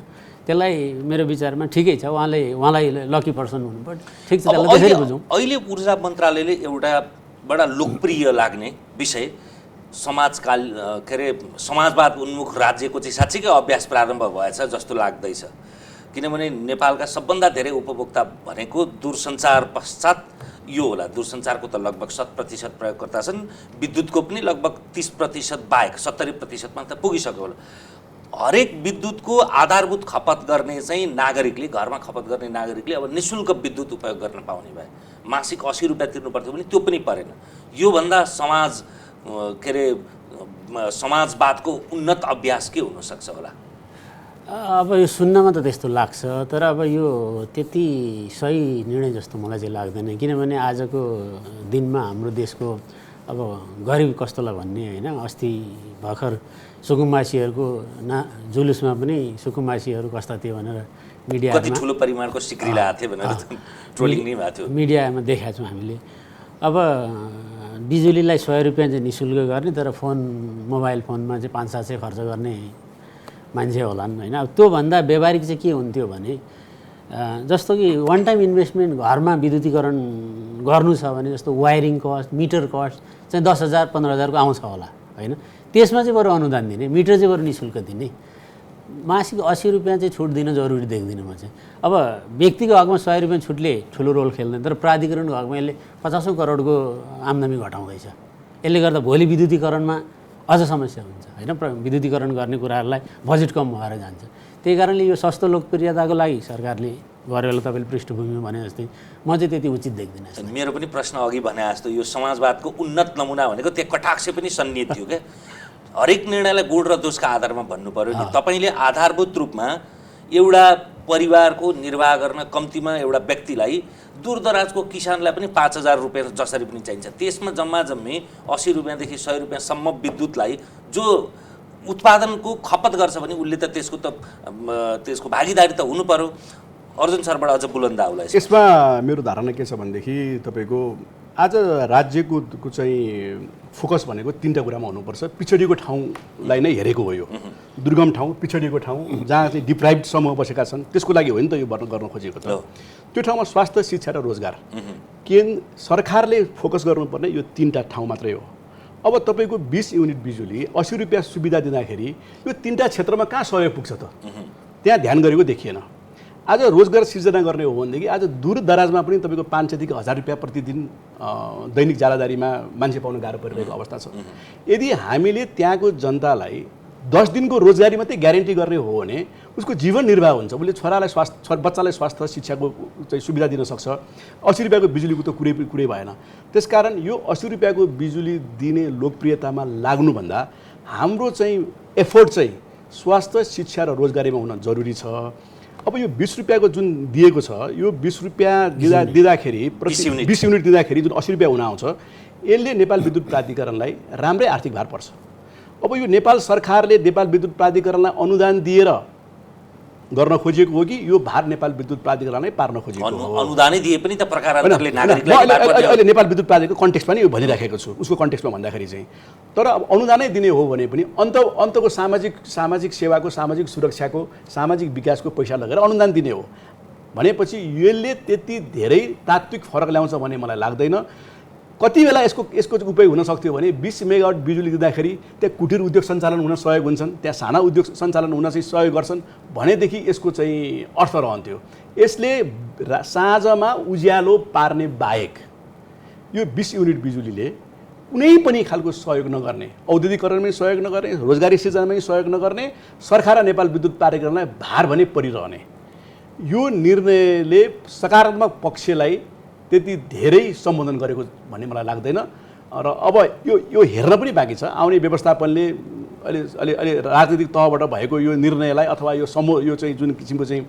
त्यसलाई मेरो विचारमा ठिकै छ, उहाँलाई लकी पर्सन हुनुपर्छ, ठिक छ, त्यसलाई त्यसरी बुझौँ। अहिले ऊर्जा मन्त्रालयले एउटा बडा लोकप्रिय लाग्ने विषय समाजकाल के अरे समाजवाद उन्मुख राज्यको चाहिँ साँच्चीकै अभ्यास प्रारम्भ भएछ जस्तो लाग्दैछ। किनभने नेपालका सबभन्दा धेरै उपभोक्ता भनेको दूरसञ्चार पश्चात यो होला। दूरसञ्चारको त लगभग 100% प्रयोगकर्ता छन्, विद्युतको पनि लगभग 30% बाहेक 70%मा त पुगिसक्यो होला। हरेक विद्युतको आधारभूत खपत गर्ने चाहिँ नागरिकले, घरमा खपत गर्ने नागरिकले अब निःशुल्क विद्युत उपयोग गर्न पाउने भए। मासिक 80 रुपियाँ तिर्नु पर्थ्यो भने त्यो पनि परेन। योभन्दा के अरे समाजवादको उन्नत अभ्यास के हुनसक्छ होला? अब यो सुन्नमा त त्यस्तो लाग्छ, तर अब यो त्यति सही निर्णय जस्तो मलाई चाहिँ लाग्दैन। किनभने आजको दिनमा हाम्रो देशको अब गरिब कस्तोलाई भन्ने होइन, अस्ति भर्खर सुकुम्बासीहरूको जुलुसमा पनि सुकुम्बासीहरू कस्ता थियो भनेर मिडियामा कति ठुलो परिमाणको सिक्री लागेको थियो भनेर ट्रोलिङ नै भएको थियो। मिडियामा देखाएको छौँ हामीले। अब बिजुलीलाई 100 रुपियाँ चाहिँ निःशुल्क गर्ने, तर मोबाइल फोनमा चाहिँ 500-700 खर्च गर्ने मान्छे होलान् होइन। अब त्योभन्दा व्यावहारिक चाहिँ के हुन्थ्यो भने जस्तो कि वान टाइम इन्भेस्टमेन्ट घरमा विद्युतीकरण गर्नु छ भने जस्तो वायरिङ कस्ट, मिटर कस्ट चाहिँ 10,000 15,000 को आउँछ होला होइन। त्यसमा चाहिँ बरु अनुदान दिने, मिटर चाहिँ बरु निःशुल्क दिने, मासिक 80 रुपियाँ चाहिँ छुट दिन जरुरी देख्दिनँ म चाहिँ। अब व्यक्तिको हकमा 100 रुपियाँ छुटले ठुलो रोल खेल्दैन, तर प्राधिकरणको हकमा यसले 50औं करोडको आम्दानी घटाउँदैछ। यसले गर्दा भोलि विद्युतीकरणमा अझ समस्या हुन्छ होइन। विद्युतीकरण गर्ने कुराहरूलाई बजेट कम भएर जान्छ। त्यही कारणले यो सस्तो लोकप्रियताको लागि सरकारले गर्यो होला तपाईँले पृष्ठभूमिमा भने जस्तै, म चाहिँ त्यति उचित देख्दिनँ। मेरो पनि प्रश्न अघि भने जस्तो यो समाजवादको उन्नत नमुना भनेको त्यो कटाक्ष पनि सन्निहित थियो क्या। हरेक निर्णयलाई गुण र दोषका आधारमा भन्नु पर्यो नि। तपाईँले आधारभूत रूपमा एउटा परिवारको निर्वाह गर्न कम्तीमा एउटा व्यक्तिलाई, दूरदराजको किसानलाई पनि 5,000 रुपियाँ जसरी पनि चाहिन्छ, त्यसमा जम्मा जम्मी 80 रुपियाँदेखि 100 रुपियाँसम्म विद्युतलाई जो उत्पादनको खपत गर्छ भने उसले त त्यसको भागीदारी त हुनु पर्यो। अर्जुन सरबाट अझ बुलन्द आउला। यसमा मेरो धारणा के छ भनेदेखि तपाईँको आज राज्यको चाहिँ फोकस भनेको 3टा कुरामा हुनुपर्छ। पिछडिएको ठाउँलाई नै हेरेको हो, यो दुर्गम ठाउँ, पिछडिएको ठाउँ जहाँ चाहिँ डिप्राइभ्ड समूह बसेका छन्, त्यसको लागि हो नि त यो गर्न खोजेको त। त्यो ठाउँमा स्वास्थ्य, शिक्षा र रोजगार सरकारले फोकस गर्नुपर्ने यो 3टा ठाउँ मात्रै हो। अब तपाईँको 20 युनिट बिजुली 80 रुपियाँ सुविधा दिँदाखेरि यो 3टा क्षेत्रमा कहाँ सहयोग पुग्छ त? त्यहाँ ध्यान गरेको देखिएन। आज रोजगार सिर्जना गर्ने हो भनेदेखि आज दूर दराजमा पनि तपाईँको 500 देखि 1000 रुपियाँ प्रतिदिन दैनिक जालादारीमा मान्छे पाउन गाह्रो परिरहेको अवस्था छ। यदि हामीले त्यहाँको जनतालाई 10 दिनको रोजगारी मात्रै ग्यारेन्टी गर्ने हो भने उसको जीवन निर्वाह हुन्छ। उसले बच्चालाई स्वास्थ्य शिक्षाको चाहिँ सुविधा दिन सक्छ। 80 रुपियाँको बिजुलीको त कुरै भएन। त्यसकारण यो 80 रुपियाँको बिजुली दिने लोकप्रियतामा लाग्नुभन्दा हाम्रो चाहिँ एफोर्ट चाहिँ स्वास्थ्य, शिक्षा र रोजगारीमा हुन जरुरी छ। अब यो 20 रुपियाँको जुन दिएको छ, यो 20 रुपियाँ दिँदाखेरि 20 युनिट दिँदाखेरि जुन 80 रुपियाँ हुन आउँछ, यसले नेपाल विद्युत प्राधिकरणलाई राम्रै आर्थिक भार पर्छ। अब यो नेपाल सरकारले नेपाल विद्युत प्राधिकरणलाई अनुदान दिएर गर्न खोजेको हो कि यो भार नेपाल विद्युत प्राधिकरणलाई पार्न खोजेको हो? अनुदानै दिए पनि त प्रकारान्तरले नागरिकलाई अहिले नेपाल विद्युत प्राधिकरणको कन्टेक्स्टमा नि यो भनिराखेको छु, उसको कन्टेक्स्टमा भन्दाखेरि चाहिँ। तर अब अनुदानै दिने हो भने पनि अन्तको सामाजिक सेवाको, सामाजिक सुरक्षाको, सामाजिक विकासको पैसा लगेर अनुदान दिने हो भनेपछि यसले त्यति धेरै तात्विक फरक ल्याउँछ भन्ने मलाई लाग्दैन। कति बेला यसको उपयोग हुन सक्थ्यो भने 20 मेगावाट बिजुली दिँदाखेरि त्यहाँ कुटीर उद्योग सञ्चालन हुन सहयोग हुन्छन्, त्यहाँ साना उद्योग सञ्चालन हुन चाहिँ सहयोग गर्छन् भनेदेखि यसको चाहिँ अर्थ रहन्थ्यो। यसले साँझमा उज्यालो पार्ने बाहेक यो 20 युनिट बिजुलीले कुनै पनि खालको सहयोग नगर्ने, औद्योगिकरणमै सहयोग नगर्ने, रोजगारी सिर्जनामै सहयोग नगर्ने, सरकार र नेपाल विद्युत प्राधिकरणलाई भार भने परिरहने, यो निर्णयले सकारात्मक पक्षलाई त्यति धेरै सम्बोधन गरेको भन्ने मलाई लाग्दैन। र अब यो हेर्न पनि बाँकी छ। आउने व्यवस्थापनले अहिले राजनीतिक तहबाट भएको यो निर्णयलाई अथवा यो चाहिँ जुन किसिमको चाहिँ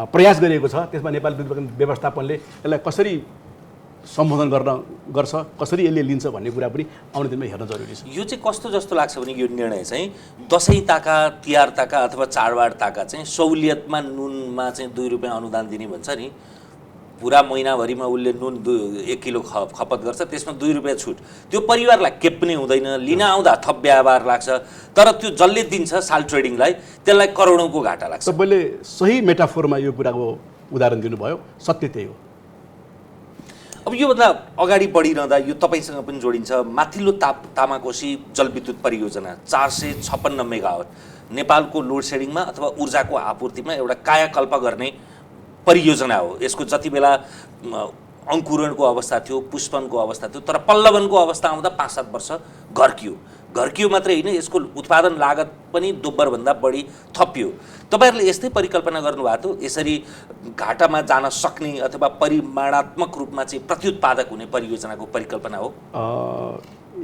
प्रयास गरिएको छ, त्यसमा नेपाल विद्युत व्यवस्थापनले यसलाई कसरी सम्बोधन गर्छ, कसरी यसले लिन्छ भन्ने कुरा पनि आउने दिनमा हेर्न जरुरी छ। यो चाहिँ कस्तो जस्तो लाग्छ भने यो निर्णय चाहिँ दसैँ ताका, तिहार ताका अथवा चाडबाड ताका चाहिँ सहुलियतमा नुनमा चाहिँ 2 रुपियाँ अनुदान दिने भन्छ नि, पुरा महिनाभरिमा उसले नुन 1 किलो खपत गर्छ, त्यसमा 2 रुपियाँ छुट, त्यो परिवारलाई केही पनि हुँदैन। लिन आउँदा थप व्यवहार लाग्छ, तर त्यो जसले दिन्छ साल ट्रेडिङलाई त्यसलाई करोडौँको घाटा लाग्छ। तपाईँले सही मेटाफोरमा यो कुराको उदाहरण दिनुभयो, सत्य त्यही हो। अब योभन्दा अगाडि बढिरहँदा यो तपाईँसँग पनि जोडिन्छ माथिल्लो तामाकोशी जलविद्युत परियोजना 456 मेगावाट नेपालको लोड सेडिङमा अथवा ऊर्जाको आपूर्तिमा एउटा कायाकल्प गर्ने परियोजना हो। यसको जति बेला अङ्कुरणको अवस्था थियो, पुष्पनको अवस्था थियो, तर पल्लवनको अवस्था आउँदा 5-7 वर्ष घर्कियो मात्रै होइन, यसको उत्पादन लागत पनि दोब्बरभन्दा बढी थपियो। तपाईँहरूले यस्तै परिकल्पना गर्नुभएको थियो, यसरी घाटामा जान सक्ने अथवा परिमाणात्मक रूपमा चाहिँ प्रत्युत्पादक हुने परियोजनाको परिकल्पना हो?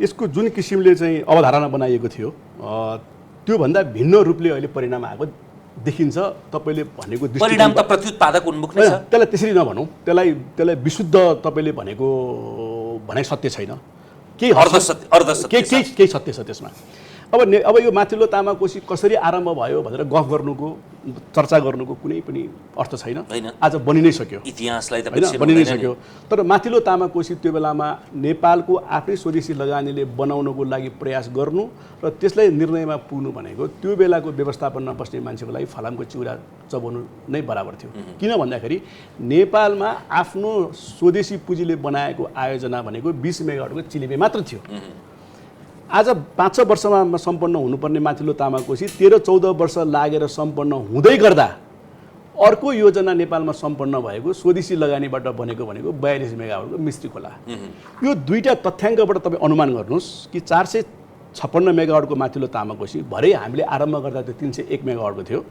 यसको जुन किसिमले चाहिँ अवधारणा बनाइएको थियो त्योभन्दा भिन्न रूपले अहिले परिणाम आएको देखिन्छ। तपाईँले भनेको परिणाम त प्रत्युत्पादक उन्मुख नै छ। त्यसलाई त्यसरी नभनौँ, त्यसलाई विशुद्ध तपाईँले भनेको भनाइ सत्य छैन, केही सत्य छ त्यसमा। अब यो माथिल्लो तामाकोशी कसरी आरम्भ भयो भनेर गफ गर्नुको, चर्चा गर्नुको कुनै पनि अर्थ छैन। आज बनि नै सक्यो, इतिहासलाई त बनि नै सक्यो। तर माथिल्लो तामाकोशी त्यो बेलामा नेपालको आफ्नै स्वदेशी लगानीले बनाउनको लागि प्रयास गर्नु र त्यसलाई निर्णयमा पुग्नु भनेको त्यो बेलाको व्यवस्थापनमा बस्ने मान्छेको लागि फलामको चिउरा चबाउनु नै बराबर थियो। किन भन्दाखेरि नेपालमा आफ्नो स्वदेशी पुँजीले बनाएको आयोजना भनेको 20 मेगावाटको चिलिमे मात्र थियो। आज 5-6 वर्षमा सम्पन्न हुनुपर्ने माथिल्लो तामाकोशी 13-14 वर्ष लागेर सम्पन्न हुँदै गर्दा अर्को योजना नेपालमा सम्पन्न भएको स्वदेशी लगानीबाट बनेको भनेको 42 मेगावाटको मिस्त्री खोला। यो दुईटा तथ्याङ्कबाट तपाईँ अनुमान गर्नुहोस् कि 456 मेगावाटको माथिल्लो तामाकोशी भरे हामीले आरम्भ गर्दा त्यो 301 मेगावाटको थियो।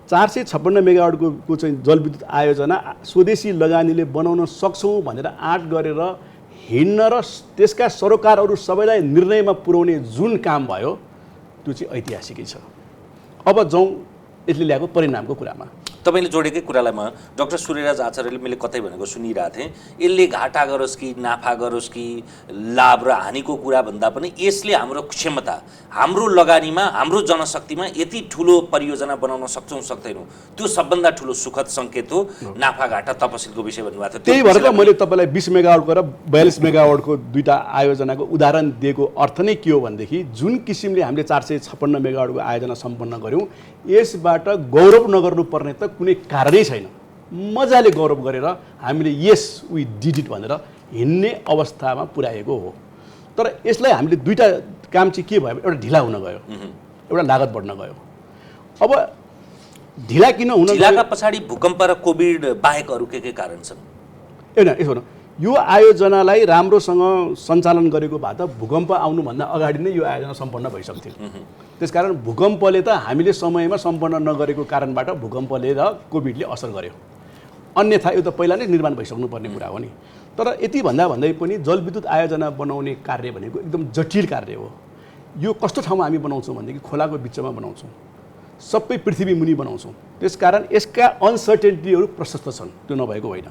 456 मेगावाटको चाहिँ जलविद्युत आयोजना स्वदेशी लगानीले बनाउन सक्छौँ भनेर आँट गरेर हिँड्न र त्यसका सरोकारहरू सबैलाई निर्णयमा पुर्याउने जुन काम भयो त्यो चाहिँ ऐतिहासिकै छ। अब जाउँ यसले ल्याएको परिणामको कुरामा। तपाईँले जोडेकै कुरालाई म डाक्टर सूर्यराज आचार्यले मैले कतै भनेको सुनिरहेको थिएँ, यसले घाटा गरोस् कि नाफा गरोस् कि लाभ र हानिको कुरा भन्दा पनि यसले हाम्रो क्षमता, हाम्रो लगानीमा, हाम्रो जनशक्तिमा यति ठुलो परियोजना बनाउन सक्छौँ सक्दैनौँ त्यो सबभन्दा ठुलो सुखद सङ्केत हो। नाफा घाटा तपसिलको विषय भन्नुभएको थियो, त्यही भएर त मैले तपाईँलाई 20 मेगावाटको र 42 मेगावाटको दुईटा आयोजनाको उदाहरण दिएको अर्थ नै के हो भनेदेखि जुन किसिमले हामीले 456 मेगावाटको आयोजना सम्पन्न गऱ्यौँ यसबाट गौरव नगर्नुपर्ने त कुनै कारणै छैन। मजाले गौरव गरेर हामीले यस वी डिड इट भनेर हिँड्ने अवस्थामा पुर्याएको हो। तर यसलाई हामीले दुईटा काम चाहिँ के भयो, एउटा ढिला हुन गयो, एउटा लागत बढ्न गयो। अब ढिला किन हुन गयो? ढिलाका पछाडि भूकम्प र कोभिड बाहेक अरू के कारण छन्? यसो न, यो आयोजनालाई राम्रोसँग सञ्चालन गरेको भए त भूकम्प आउनुभन्दा अगाडि नै यो आयोजना सम्पन्न भइसक्थ्यो। त्यसकारण भूकम्पले त हामीले समयमा सम्पन्न नगरेको कारणबाट भूकम्पले र कोभिडले असर गर्यो, अन्यथा यो त पहिला नै निर्माण भइसक्नुपर्ने कुरा हो नि। तर यति भन्दै पनि जलविद्युत आयोजना बनाउने कार्य भनेको एकदम जटिल कार्य हो। यो कस्तो ठाउँमा हामी बनाउँछौँ भनेदेखि खोलाको बिचमा बनाउँछौँ, सबै पृथ्वी मुनि बनाउँछौँ। त्यसकारण यसका अनसर्टेनिटीहरू प्रशस्त छन्, त्यो नभएको होइन।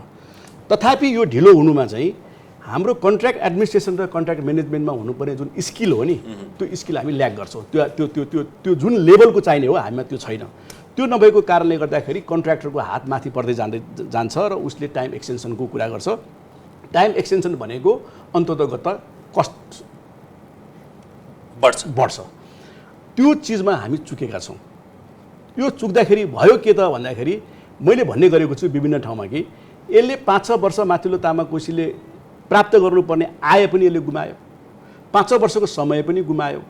तथापि यो ढिलो हुनुमा चाहिँ हाम्रो कन्ट्र्याक्ट एडमिनिस्ट्रेसन र कन्ट्र्याक्ट म्यानेजमेन्टमा हुनुपर्ने जुन स्किल हो नि त्यो स्किल हामी ल्याक गर्छौँ। त्यो जुन लेभलको चाहिने हो हामीमा त्यो छैन। त्यो नभएको कारणले गर्दाखेरि कन्ट्र्याक्टरको हात माथि पर्दै जान्छ र उसले टाइम एक्सटेन्सनको कुरा गर्छ। टाइम एक्सटेन्सन भनेको अन्ततगत कस्ट बढ्छ। त्यो चिजमा हामी चुकेका छौँ। यो चुक्दाखेरि भयो के त भन्दाखेरि मैले भन्ने गरेको छु विभिन्न ठाउँमा कि यसले 5-6 वर्ष माथिल्लो तामाकोशीले प्राप्त गर्नुपर्ने आय पनि यसले गुमायो, 5-6 वर्षको समय पनि गुमायो।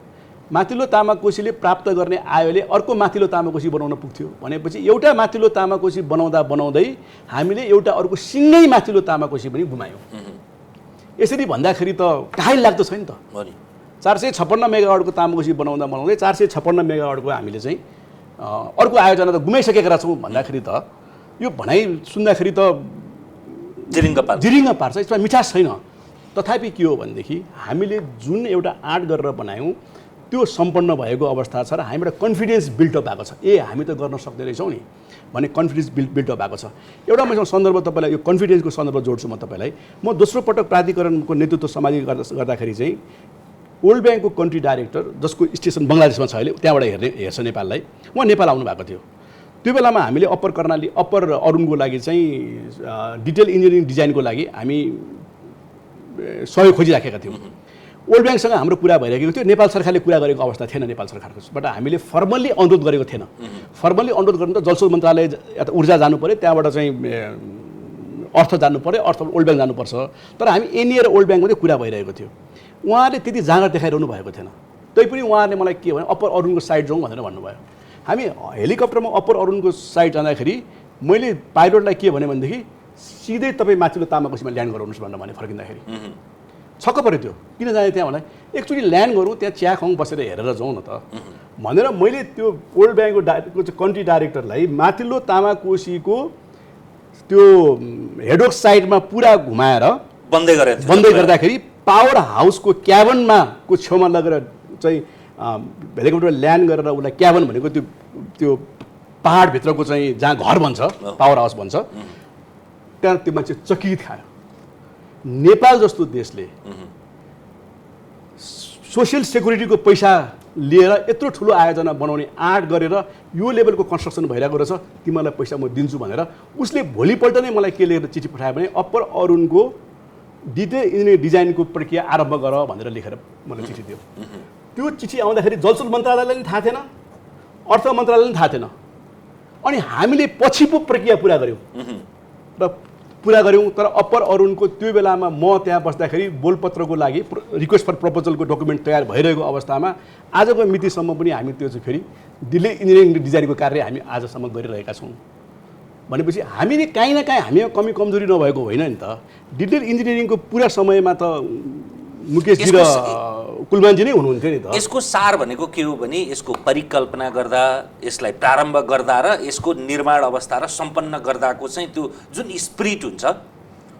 माथिल्लो तामाकोशीले प्राप्त गर्ने आयले अर्को माथिल्लो तामाकोशी बनाउन पुग्थ्यो भनेपछि एउटा माथिल्लो तामाकोशी बनाउँदै हामीले एउटा अर्को सिँगै माथिल्लो तामाकोशी पनि गुमायौँ। यसरी भन्दाखेरि त काहीँ लाग्दो छैन त। 456 मेगावाटको तामाकोशी बनाउँदै 456 मेगावाटको हामीले चाहिँ अर्को आयोजना त गुमाइसकेका छौँ भन्दाखेरि त यो भनाइ सुन्दाखेरि त जिरिङ्ग पार्छ, यसमा मिठास छैन। तथापि के हो भनेदेखि हामीले जुन एउटा आँट गरेर बनायौँ त्यो सम्पन्न भएको अवस्था छ र हामीबाट कन्फिडेन्स बिल्डअप भएको छ। हामी त गर्न सक्दै रहेछौँ नि भने कन्फिडेन्स बिल्डअप भएको छ। एउटा मैले सन्दर्भ तपाईँलाई यो कन्फिडेन्सको सन्दर्भ जोड्छु म तपाईँलाई। म दोस्रो पटक प्राधिकरणको नेतृत्व समाजिक गर्दाखेरि चाहिँ वर्ल्ड ब्याङ्कको कन्ट्री डाइरेक्टर जसको स्टेसन बङ्गलादेशमा छ अहिले, त्यहाँबाट हेर्छ नेपाललाई, उहाँ नेपाल आउनु भएको थियो। त्यो बेलामा हामीले अप्पर अरुणको लागि चाहिँ डिटेल इन्जिनियरिङ डिजाइनको लागि हामी सहयोग खोजिराखेका थियौँ। वर्ल्ड ब्याङ्कसँग हाम्रो कुरा भइरहेको थियो। नेपाल सरकारले कुरा गरेको अवस्था थिएन, नेपाल सरकारकोबाट हामीले फर्मल्ली अनुरोध गरेको थिएन। फर्मल्ली अनुरोध गर्नु त जलस्रोत मन्त्रालय या त ऊर्जा जानु पऱ्यो, त्यहाँबाट चाहिँ अर्थ जान्नु पर्यो, अर्थ ओल्ड ब्याङ्क जानुपर्छ। तर हामी एनए र ओल्ड ब्याङ्क मात्रै कुरा भइरहेको थियो। उहाँले त्यति जाँगर देखाइरहनु भएको थिएन। तैपनि उहाँहरूले मलाई के भने अप्पर अरुणको साइड जाउँ भनेर भन्नुभयो। हामी हेलिकप्टरमा अप्पर अरुणको साइड जाँदाखेरि मैले पाइलटलाई के भनेदेखि सिधै तपाईँ माथिल्लो तामाकोसीमा ल्यान्ड गराउनुहोस् भनेर भने फर्किँदाखेरि छक्क पऱ्यो त्यो। किन जाने त्यहाँ भन्दा एकचोटि ल्यान्ड गरौँ, त्यहाँ चिया खाउँ, बसेर हेरेर जाउँ न त भनेर मैले त्यो ओल्ड ब्याङ्कको कन्ट्री डाइरेक्टरलाई माथिल्लो तामाकोसीको त्यो हेडवर्क साइडमा पुरा घुमाएर बन्दै गर्दाखेरि पावर हाउसको क्याबनमा को छेउमा लगेर चाहिँ हेलिकप्टर ल्यान्ड गरेर उसलाई क्याबन भनेको त्यो पहाडभित्रको चाहिँ जहाँ घर भन्छ, पावर हाउस भन्छ, त्यहाँ त्यो मान्छे चकित खायो। नेपाल जस्तो देशले सोसियल सेक्युरिटीको पैसा लिएर यत्रो ठुलो आयोजना बनाउने आँट गरेर यो लेभलको कन्स्ट्रक्सन भइरहेको रहेछ, तिमीलाई पैसा म दिन्छु भनेर उसले भोलिपल्ट नै मलाई के लेखेर चिठी पठायो भने अप्पर अरुणको डिटेल इन्जिनियरिङ डिजाइनको प्रक्रिया आरम्भ गर भनेर लेखेर मलाई चिठी दियो। त्यो चिठी आउँदाखेरि जलशुल मन्त्रालयलाई पनि थाहा थिएन, अर्थ मन्त्रालयलाई पनि थाहा थिएन। अनि हामीले पछि पो प्रक्रिया पुरा गऱ्यौँ तर अप्पर अरुणको त्यो बेलामा म त्यहाँ बस्दाखेरि बोलपत्रको लागि रिक्वेस्ट फर प्रपोजलको डकुमेन्ट तयार भइरहेको अवस्थामा आजको मितिसम्म पनि हामी त्यो चाहिँ फेरि दिल्ली इन्जिनियरिङ डिजाइनको कार्य हामी आजसम्म गरिरहेका छौँ। भनेपछि हामीले काहीँ न काहीँ हामी कमी कमजोरी नभएको होइन नि त। डिटेल इन्जिनियरिङको पुरा समयमा त मुकेशजी र कुलमानजी नै हुनुहुन्थ्यो नि त। यसको सार भनेको के हो भने यसको परिकल्पना गर्दा, यसलाई प्रारम्भ गर्दा र यसको निर्माण अवस्था र सम्पन्न गर्दाको चाहिँ त्यो जुन स्पिरिट हुन्छ,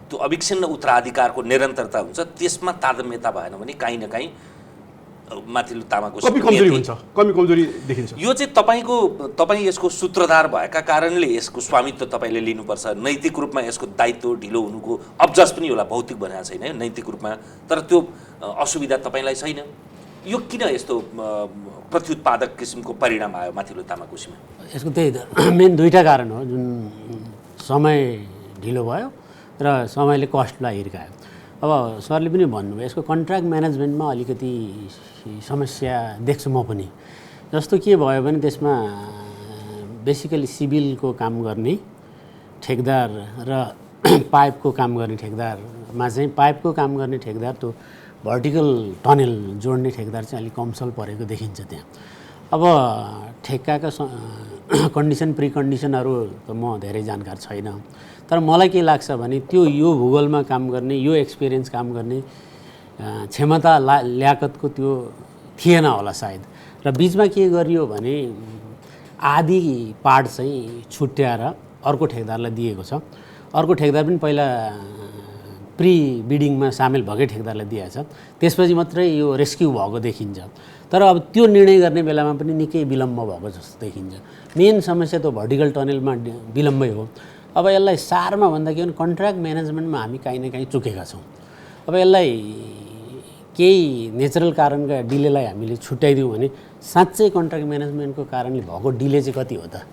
त्यो अविच्छिन्न उत्तराधिकारको निरन्तरता हुन्छ, त्यसमा तारतम्यता भएन भने काहीँ न काहीँ माथिल्लो तामाको कमी कमजोरी देखिन्छ। यो चाहिँ तपाईँ यसको सूत्रधार भएका कारणले यसको स्वामित्व तपाईँले लिनुपर्छ। नैतिक रूपमा यसको दायित्व ढिलो हुनुको अब्जस पनि होला, भौतिक भनेको छैन नैतिक रूपमा, तर त्यो असुविधा तपाईँलाई छैन। यो किन यस्तो प्रत्युत्पादक किसिमको परिणाम आयो माथिल्लो तामाकोसीमा? यसको त्यही मेन दुईवटा कारण हो। जुन समय ढिलो भयो र समयले कस्टलाई हिर्कायो। अब सरले पनि भन्नुभयो यसको कन्ट्र्याक्ट म्यानेजमेन्टमा अलिकति समस्या देख्छु म पनि। जस्तो के भयो भने त्यसमा बेसिकली सिभिलको काम गर्ने ठेकदार र पाइपको काम गर्ने ठेकदारमा चाहिँ पाइपको काम गर्ने ठेकदार त्यो भर्टिकल टनेल जोड्ने ठेकदार चाहिँ अलिक कमसल परेको देखिन्छ त्यहाँ। अब ठेक्काका कन्डिसन प्रिकन्डिसनहरू त म धेरै जानकार छैन, तर मलाई के लाग्छ भने त्यो यो भूगोलमा काम गर्ने, यो एक्सपिरियन्स काम गर्ने क्षमता ल्याकतको त्यो थिएन होला सायद। र बिचमा के गरियो भने आधी पार्ट चाहिँ छुट्याएर अर्को ठेकदारलाई दिएको छ। अर्को ठेकदार पनि पहिला प्री बिडिङमा सामेल भएकै ठेकदारलाई दिएछ, त्यसपछि मात्रै यो रेस्क्यु भएको देखिन्छ। तर अब त्यो निर्णय गर्ने बेलामा पनि निकै विलम्ब भएको जस्तो देखिन्छ। मेन समस्या त भर्टिकल टनेलमा विलम्बै हो। अब यसलाई सारमा भन्दा के भने कन्ट्र्याक्ट म्यानेजमेन्टमा हामी काहीँ न काहीँ चुकेका छौँ। अब यसलाई केही नेचरल कारणका डिलेलाई हामीले छुट्याइदिउँ भने साँच्चै कन्ट्र्याक्ट म्यानेजमेन्टको कारणले भएको डिले चाहिँ कति हो त,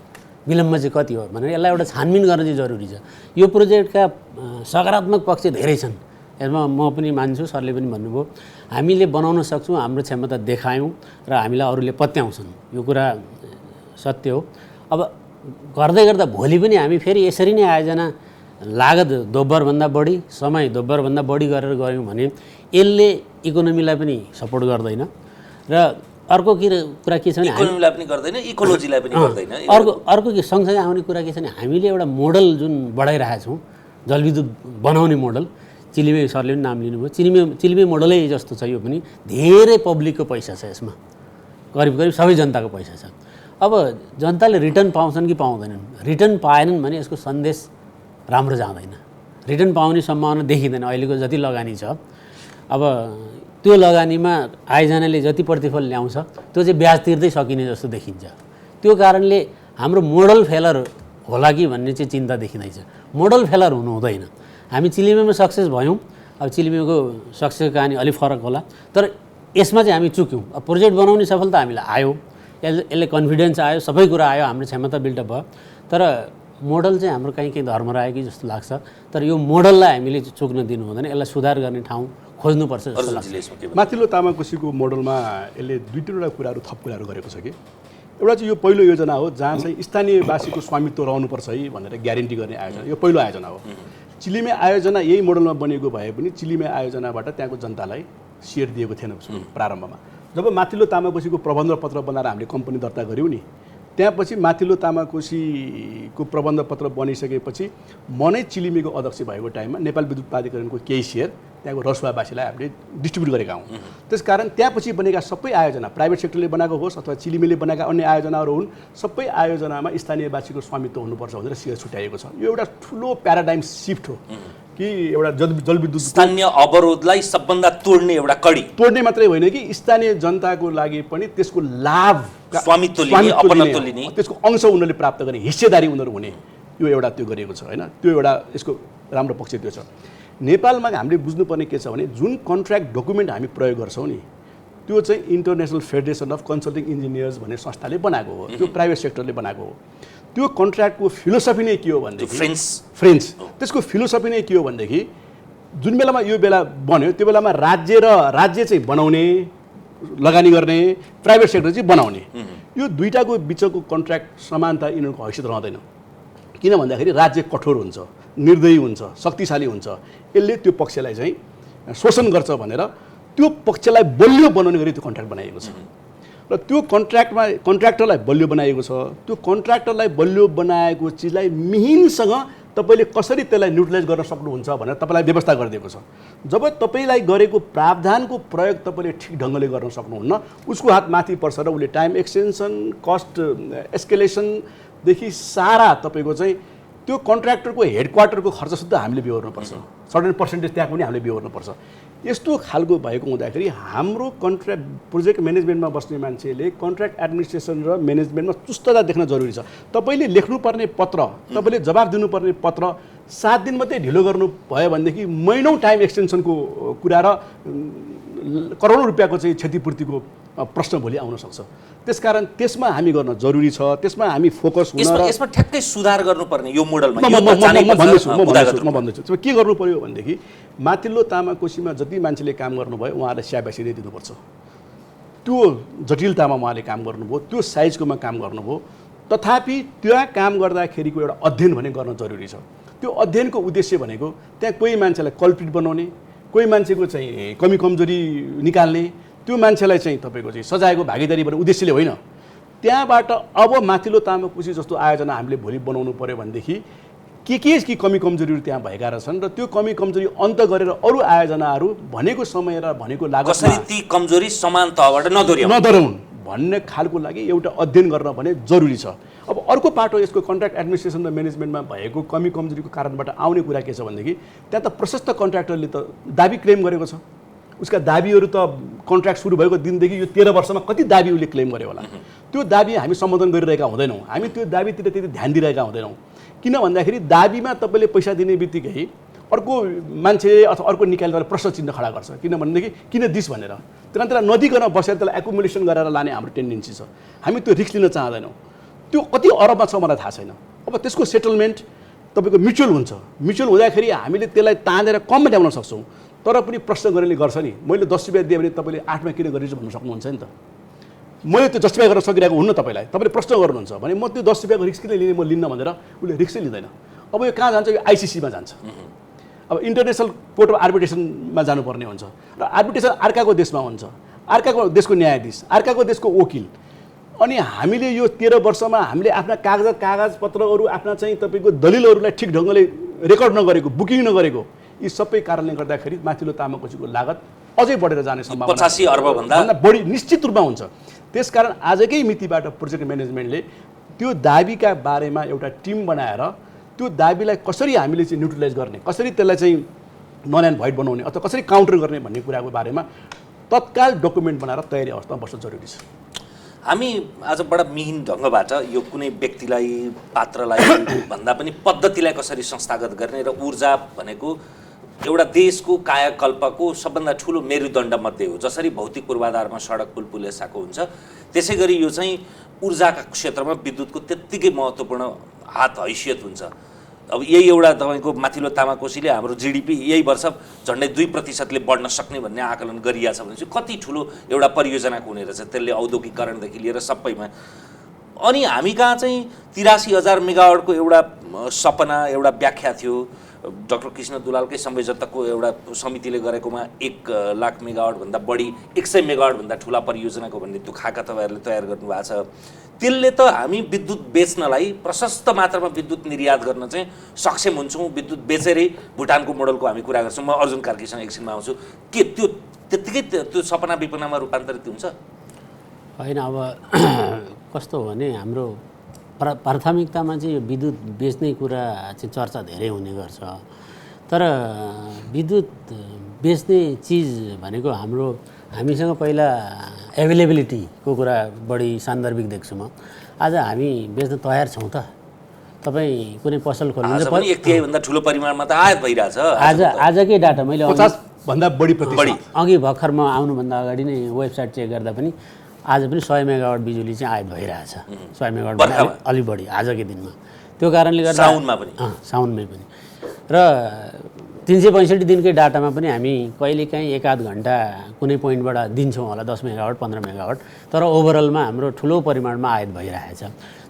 विलम्ब चाहिँ कति हो भनेर यसलाई एउटा छानबिन गर्न चाहिँ जरुरी छ। यो प्रोजेक्टका सकारात्मक पक्ष धेरै छन्, यसमा म पनि मान्छु, सरले पनि भन्नुभयो हामीले बनाउन सक्छौँ, हाम्रो क्षमता देखायौँ र हामीलाई अरूले पत्याउँछन्, यो कुरा सत्य हो। अब गर्दै गर्दा भोलि पनि हामी फेरि यसरी नै आयोजना लागत दोब्बरभन्दा बढी, समय दोब्बरभन्दा बढी गरेर गऱ्यौँ भने यसले इकोनोमीलाई पनि सपोर्ट गर्दैन। र अर्को कुरा के छ भने इकोनोमीलाई पनि गर्दैन, इकोलोजीलाई पनि गर्दैन। अर्को के सँगसँगै आउने कुरा के छ भने हामीले एउटा मोडल जुन बढाइरहेका छौँ, जलविद्युत बनाउने मोडल, चिलिमे सरले पनि नाम लिनुभयो, चिलिमे मोडलै जस्तो छ। यो पनि धेरै पब्लिकको पैसा छ यसमा, करिब सबै जनताको पैसा छ। अब जनताले रिटर्न पाउँछन् कि पाउँदैनन्? रिटर्न पाएनन् भने यसको सन्देश राम्रो जाँदैन, रिटर्न पाउने सम्भावना देखिँदैन। अहिलेको जति लगानी छ, अब त्यो लगानीमा आयोजनाले जति प्रतिफल ल्याउँछ त्यो चाहिँ ब्याज तिर्दै सकिने जस्तो देखिन्छ। त्यो कारणले हाम्रो मोडल फेलर होला कि भन्ने चाहिँ चिन्ता देखिँदैछ। मोडल फेलर हुनु हुँदैन। हामी चिलिमेमा सक्सेस भयौँ, अब चिलिमेको सक्सेसको कहानी अलिक फरक होला, तर यसमा चाहिँ हामी चुक्यौँ। अब प्रोजेक्ट बनाउने सफलता हामीलाई आयो, यसले कन्फिडेन्स आयो, सबै कुरा आयो, हाम्रो क्षमता बिल्डअप भयो, तर मोडल चाहिँ हाम्रो कहीँ धर्म रह्यो कि जस्तो लाग्छ। तर यो मोडललाई हामीले चुक्न दिनु हुँदैन, यसलाई सुधार गर्ने ठाउँ खोज्नुपर्छ जस्तो लाग्छ। माथिल्लो तामाकोसीको मोडलमा यसले दुई तिनवटा कुराहरू थप कुराहरू गरेको छ कि एउटा चाहिँ यो पहिलो योजना हो जहाँ चाहिँ स्थानीयवासीको स्वामित्व रहनुपर्छ है भनेर ग्यारेन्टी गर्ने आयोजना, यो पहिलो आयोजना हो। चिलिमे आयोजना यही मोडलमा बनेको भए पनि चिलिमे आयोजनाबाट त्यहाँको जनतालाई सेयर दिएको थिएन प्रारम्भमा। जब माथिल्लो तामाकोसीको प्रबन्ध पत्र बनाएर हामीले कम्पनी दर्ता गऱ्यौँ नि, त्यहाँपछि माथिल्लो तामाकोसीको प्रबन्ध पत्र बनिसकेपछि म नै चिलिमेको अध्यक्ष भएको टाइममा नेपाल विद्युत प्राधिकरणको केही सेयर त्यहाँको रसुवावासीलाई हामीले डिस्ट्रिब्युट गरेका हौँ। त्यसकारण त्यहाँपछि बनेका सबै आयोजना प्राइभेट सेक्टरले बनाएको होस् अथवा चिलिमेले बनाएका अन्य आयोजनाहरू हुन्, सबै आयोजनामा स्थानीयवासीको स्वामित्व हुनुपर्छ भनेर सेयर छुट्याएको छ। यो एउटा ठुलो प्याराडाइम सिफ्ट हो कि एउटा जलविद्युत स्थानीय अवरोधलाई सबभन्दा तोड्ने एउटा कडी, तोड्ने मात्रै होइन कि स्थानीय जनताको लागि पनि त्यसको लाभ स्वामित्व लिने, अपनत्व लिने, त्यसको अंश उनीहरूले प्राप्त गर्ने, हिस्सेदारी उनीहरू हुने, यो एउटा त्यो गरिएको छ होइन। त्यो एउटा यसको राम्रो पक्ष त्यो छ। नेपालमा हामीले बुझ्नुपर्ने के छ भने जुन कन्ट्र्याक्ट डकुमेन्ट हामी प्रयोग गर्छौँ नि, त्यो चाहिँ international federation of consulting engineers भन्ने संस्थाले बनाएको हो, त्यो प्राइभेट सेक्टरले बनाएको हो। त्यो कन्ट्र्याक्टको फिलोसफी नै के हो भनेदेखि फ्रेन्च त्यसको फिलोसफी नै के हो भनेदेखि जुन बेलामा यो बेला बन्यो त्यो बेलामा राज्य चाहिँ बनाउने, लगानी गर्ने, प्राइभेट सेक्टर चाहिँ बनाउने, यो दुईटाको बिचको कन्ट्र्याक्ट समानता यिनीहरूको हैसियत रहँदैन। किन भन्दाखेरि राज्य कठोर हुन्छ, निर्दयी हुन्छ, शक्तिशाली हुन्छ, यसले त्यो पक्षलाई चाहिँ शोषण गर्छ भनेर त्यो पक्षलाई बलियो बनाउने गरी त्यो कन्ट्र्याक्ट बनाइएको छ। र त्यो कन्ट्र्याक्टरलाई बलियो बनाइएको छ। त्यो कन्ट्र्याक्टरलाई बलियो बनाएको चिजलाई मिहिनसँग तपाईँले कसरी त्यसलाई न्युट्रलाइज गर्न सक्नुहुन्छ भनेर तपाईँलाई व्यवस्था गरिदिएको छ। जब तपाईँलाई गरेको प्रावधानको प्रयोग तपाईँले ठिक ढङ्गले गर्न सक्नुहुन्न, उसको हात माथि पर्छ र उसले टाइम एक्सटेन्सन, कस्ट एस्केलेसनदेखि सारा तपाईँको चाहिँ त्यो कन्ट्र्याक्टरको हेडक्वार्टरको खर्च सुद्धा हामीले बिहोर्नुपर्छ, सर्टेन पर्सेन्टेज त्यहाँ पनि हामीले बिहोर्नुपर्छ। यस्तो खालको भएको हुँदाखेरि हाम्रो कन्ट्र्याक्ट प्रोजेक्ट म्यानेजमेन्टमा बस्ने मान्छेले कन्ट्र्याक्ट एडमिनिस्ट्रेसन र म्यानेजमेन्टमा चुस्तता देख्न जरुरी छ। तपाईँले लेख्नुपर्ने पत्र, तपाईँले जवाफ दिनुपर्ने पत्र 7 दिन मात्रै ढिलो गर्नु भयो भनेदेखि महिनौँ टाइम एक्सटेन्सनको कुरा र करोडौँ रुपियाँको चाहिँ क्षतिपूर्तिको प्रश्न भोलि आउन सक्छ। त्यसकारण त्यसमा हामी गर्न जरुरी छ, त्यसमा हामी फोकस हुन र यसमा ठ्याक्कै सुधार गर्नुपर्ने यो मोडलमा म भन्दैछु के गर्नु पर्यो भनेदेखि माथिल्लो तामाकोसीमा जति मान्छेले काम गर्नुभयो उहाँहरूले स्याबासी नै दिनुपर्छ। त्यो जटिलतामा उहाँले काम गर्नुभयो, त्यो साइजकोमा काम गर्नुभयो, तथापि त्यहाँ काम गर्दाखेरिको एउटा अध्ययन भने गर्न जरुरी छ। त्यो अध्ययनको उद्देश्य भनेको त्यहाँ कोही मान्छेलाई कल्प्रिट बनाउने, कोही मान्छेको चाहिँ कमी कमजोरी निकाल्ने, त्यो मान्छेलाई चाहिँ तपाईँको चाहिँ सजायको भागीदारी भन्ने उद्देश्यले होइन। त्यहाँबाट अब माथिल्लो तामाकोसी जस्तो आयोजना हामीले भोलि बनाउनु पर्यो भनेदेखि के कमी कमजोरीहरू त्यहाँ भएका रहेछन् र त्यो कमी कमजोरी अन्त गरेर अरू आयोजनाहरू भनेको समय र भनेको लागतमा कसरी ती कमजोरी समान तहबाट नदोहोऱ्याउन् भन्ने खालको लागि एउटा अध्ययन गर्न भने जरुरी छ। अब अर्को पाटो यसको कन्ट्र्याक्ट एडमिनिस्ट्रेसन र म्यानेजमेन्टमा भएको कमी कमजोरीको कारणबाट आउने कुरा के छ भनेदेखि त्यहाँ त प्रशस्त कन्ट्र्याक्टरले त दाबी क्लेम गरेको छ। उसका दाबीहरू त कन्ट्र्याक्ट सुरु भएको दिनदेखि यो 13 वर्षमा कति दाबी उसले क्लेम गर्यो होला। त्यो दाबी हामी सम्बोधन गरिरहेका हुँदैनौँ, हामी त्यो दाबीतिर त्यति ध्यान दिइरहेका हुँदैनौँ। किन भन्दाखेरि दाबीमा तपाईँले पैसा दिने बित्तिकै अर्को मान्छे अथवा अर्को निकालेर प्रश्न चिन्ह खडा गर्छ। किनभनेदेखि किन दिस भनेर त्यहाँतिर नदिकन बसेर त्यसलाई एकुमुलेसन गरेर लाने हाम्रो टेन्डेन्सी छ। हामी त्यो रिस्क लिन चाहँदैनौँ। त्यो कति अरबमा छ मलाई थाहा छैन। अब त्यसको सेटलमेन्ट तपाईँको म्युचुअल हुन्छ। म्युचुअल हुँदाखेरि हामीले त्यसलाई तानेर कममा ल्याउन सक्छौँ। तर पनि प्रश्न गरेर गर्छ नि, मैले 10 रुपियाँ दिएँ भने तपाईँले 8मा किन गरिन्छ भन्नु सक्नुहुन्छ नि त। मैले त्यो जस्टिफाई गर्न सकिरहेको हुन्न। तपाईँलाई तपाईँले प्रश्न गर्नुहुन्छ भने म त्यो 10 रुपियाँको रिस्क किन लिने, म लिन्न भनेर उसले रिस्कै लिँदैन। अब यो कहाँ जान्छ, यो आइसिसीमा जान्छ। अब इन्टरनेसनल कोर्ट अफ आर्बिट्रेसनमा जानुपर्ने हुन्छ र आर्बिट्रेसन अर्काको देशमा हुन्छ, अर्काको देशको न्यायाधीश, अर्काको देशको वकिल। अनि हामीले यो 13 वर्षमा हामीले आफ्ना कागजपत्रहरू, आफ्ना चाहिँ तपाईँको दलिलहरूलाई ठिक ढङ्गले रेकर्ड नगरेको, बुकिङ नगरेको, यी सबै कारणले गर्दाखेरि माथिल्लो तामाकोसीको लागत अझै बढेर जाने सम्भावना 85 अर्बभन्दा बढी निश्चित रूपमा हुन्छ। त्यसकारण आजकै मितिबाट प्रोजेक्ट म्यानेजमेन्टले त्यो दाबीका बारेमा एउटा टिम बनाएर त्यो दाबीलाई कसरी हामीले चाहिँ न्युट्रलाइज गर्ने, कसरी त्यसलाई चाहिँ नन एन्ड भोइड बनाउने अथवा कसरी काउन्टर गर्ने भन्ने कुराको बारेमा तत्काल डकुमेन्ट बनाएर तयारी अवस्थामा बस्न जरुरी छ। हामी आज बडा मिहिन ढङ्गबाट यो कुनै व्यक्तिलाई, पात्रलाई भन्दा पनि पद्धतिलाई कसरी संस्थागत गर्ने र ऊर्जा भनेको एउटा देशको कायाकल्पको सबभन्दा ठुलो मेरुदण्ड मध्ये हो। जसरी भौतिक पूर्वाधारमा सडक पुल पुलेसाको हुन्छ, त्यसै गरी यो चाहिँ ऊर्जाका क्षेत्रमा विद्युतको त्यत्तिकै महत्त्वपूर्ण हात हैसियत हुन्छ। अब यही एउटा तपाईँको माथिल्लो तामाकोसीले हाम्रो जिडिपी यही वर्ष झन्डै 2% बढ्न सक्ने भन्ने आकलन गरिएको छ भने चाहिँ कति ठुलो एउटा परियोजना हुने रहेछ। त्यसले औद्योगिकरणदेखि लिएर सबैमा। अनि हामी कहाँ चाहिँ 83,000 मेगावाटको एउटा सपना, एउटा व्याख्या थियो डाक्टर कृष्ण दुलालकै संयोजकताको एउटा समितिले गरेकोमा 1 लाख मेगावाटभन्दा बढी 100 मेगावाटभन्दा ठुला परियोजनाको भन्ने त्यो खाका तपाईँहरूले तयार गर्नुभएको छ। त्यसले त हामी विद्युत बेच्नलाई प्रशस्त मात्रामा विद्युत निर्यात गर्न चाहिँ सक्षम हुन्छौँ। विद्युत बेचेरै भुटानको मोडलको हामी कुरा गर्छौँ। म अर्जुन कार्कीसँग एकछिनमा आउँछु। के त्यो त्यत्तिकै त्यो सपना विपनामा रूपान्तरित हुन्छ? होइन, अब कस्तो हो भने हाम्रो प्राथमिकतामा चाहिँ यो विद्युत बेच्ने कुरा चाहिँ चर्चा धेरै हुने गर्छ। तर विद्युत बेच्ने चिज भनेको हामीसँग पहिला एभाइलेबिलिटीको कुरा बढी सान्दर्भिक देख्छु म। आज हामी बेच्न तयार छौँ त। तपाईँ कुनै पसल खोल्नुहुन्छ पनि 1/3 भन्दा ठुलो परिमाणमा त आयात भइरहेछ। आजकै डाटा मैले 50 भन्दा बढी प्रतिशत अघि भर्खर म आउनुभन्दा अगाडि नै वेबसाइट चेक गर्दा पनि आज पनि 100 मेगावाट बिजुली चाहिँ आयात भइरहेछ। 100 मेगावाट अलि बढी आजकै दिनमा। त्यो कारणले गर्दा साउनमै पनि र 365 दिनकै डाटामा पनि हामी कहिलेकाहीँ 1-8 घन्टा कुनै पोइन्टबाट दिन्छौँ होला 10 मेगावाट 15 मेगावाट। तर ओभरअलमा हाम्रो ठुलो परिमाणमा आयात भइरहेछ।